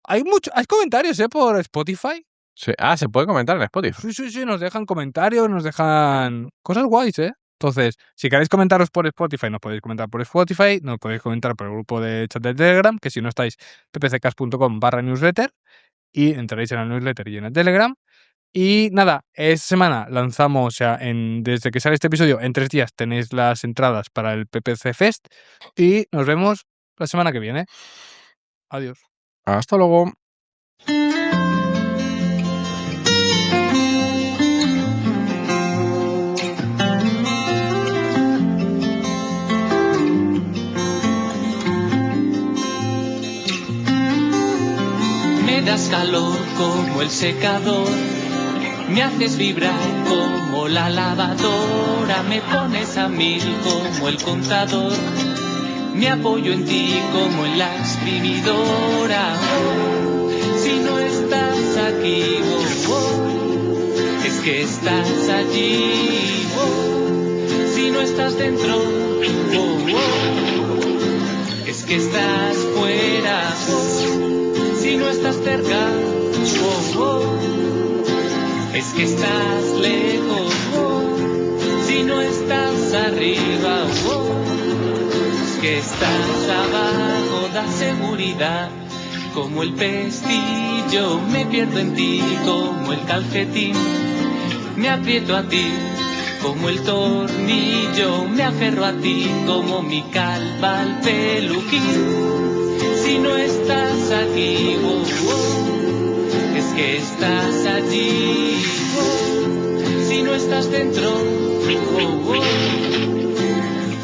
Hay comentarios, por Spotify. Sí. Se puede comentar en Spotify. Sí, nos dejan comentarios, nos dejan cosas guays, Entonces, si queréis comentaros por Spotify, nos podéis comentar por Spotify, nos podéis comentar por el grupo de chat de Telegram, que si no estáis, ppccast.com/newsletter, y entraréis en la newsletter y en el Telegram. Y nada, esta semana lanzamos, o sea, desde que sale este episodio, en 3 días tenéis las entradas para el PPC Fest, y nos vemos la semana que viene. Adiós. Hasta luego. Me das calor como el secador, me haces vibrar como la lavadora, me pones a 1000 como el contador, me apoyo en ti como en la escribidora. Si no estás aquí, es que estás allí. Si no estás dentro, es que estás fuera. Si no estás cerca, es que estás lejos. Si no estás arriba, es que estás abajo. Da seguridad como el pestillo, me pierdo en ti como el calcetín, me aprieto a ti como el tornillo, me aferro a ti como mi calva al peluquín. Si no estás aquí, es que estás allí. Si no estás dentro,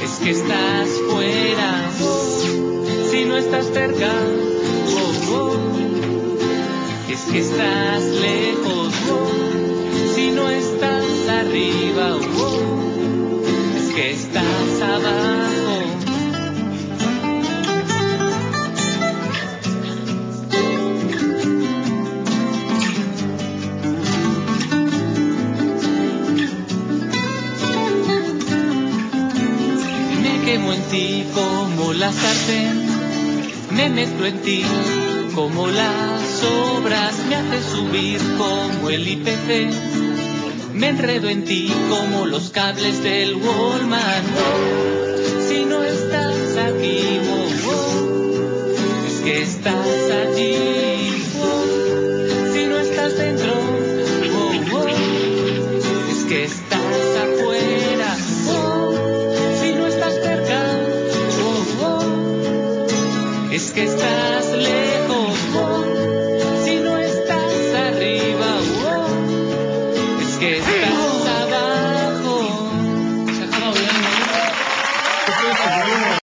es que estás fuera. Si no estás cerca, es que estás lejos. Si no estás arriba, es que estás abajo. Quemo en ti como la sartén, me mezclo en ti como las obras, me haces subir como el IPC, me enredo en ti como los cables del Walkman. Si no estás aquí, es que estás allí. Si no estás dentro, es que estás afuera. Es que estás lejos, si no estás arriba, es que estás abajo. Se acaba bien.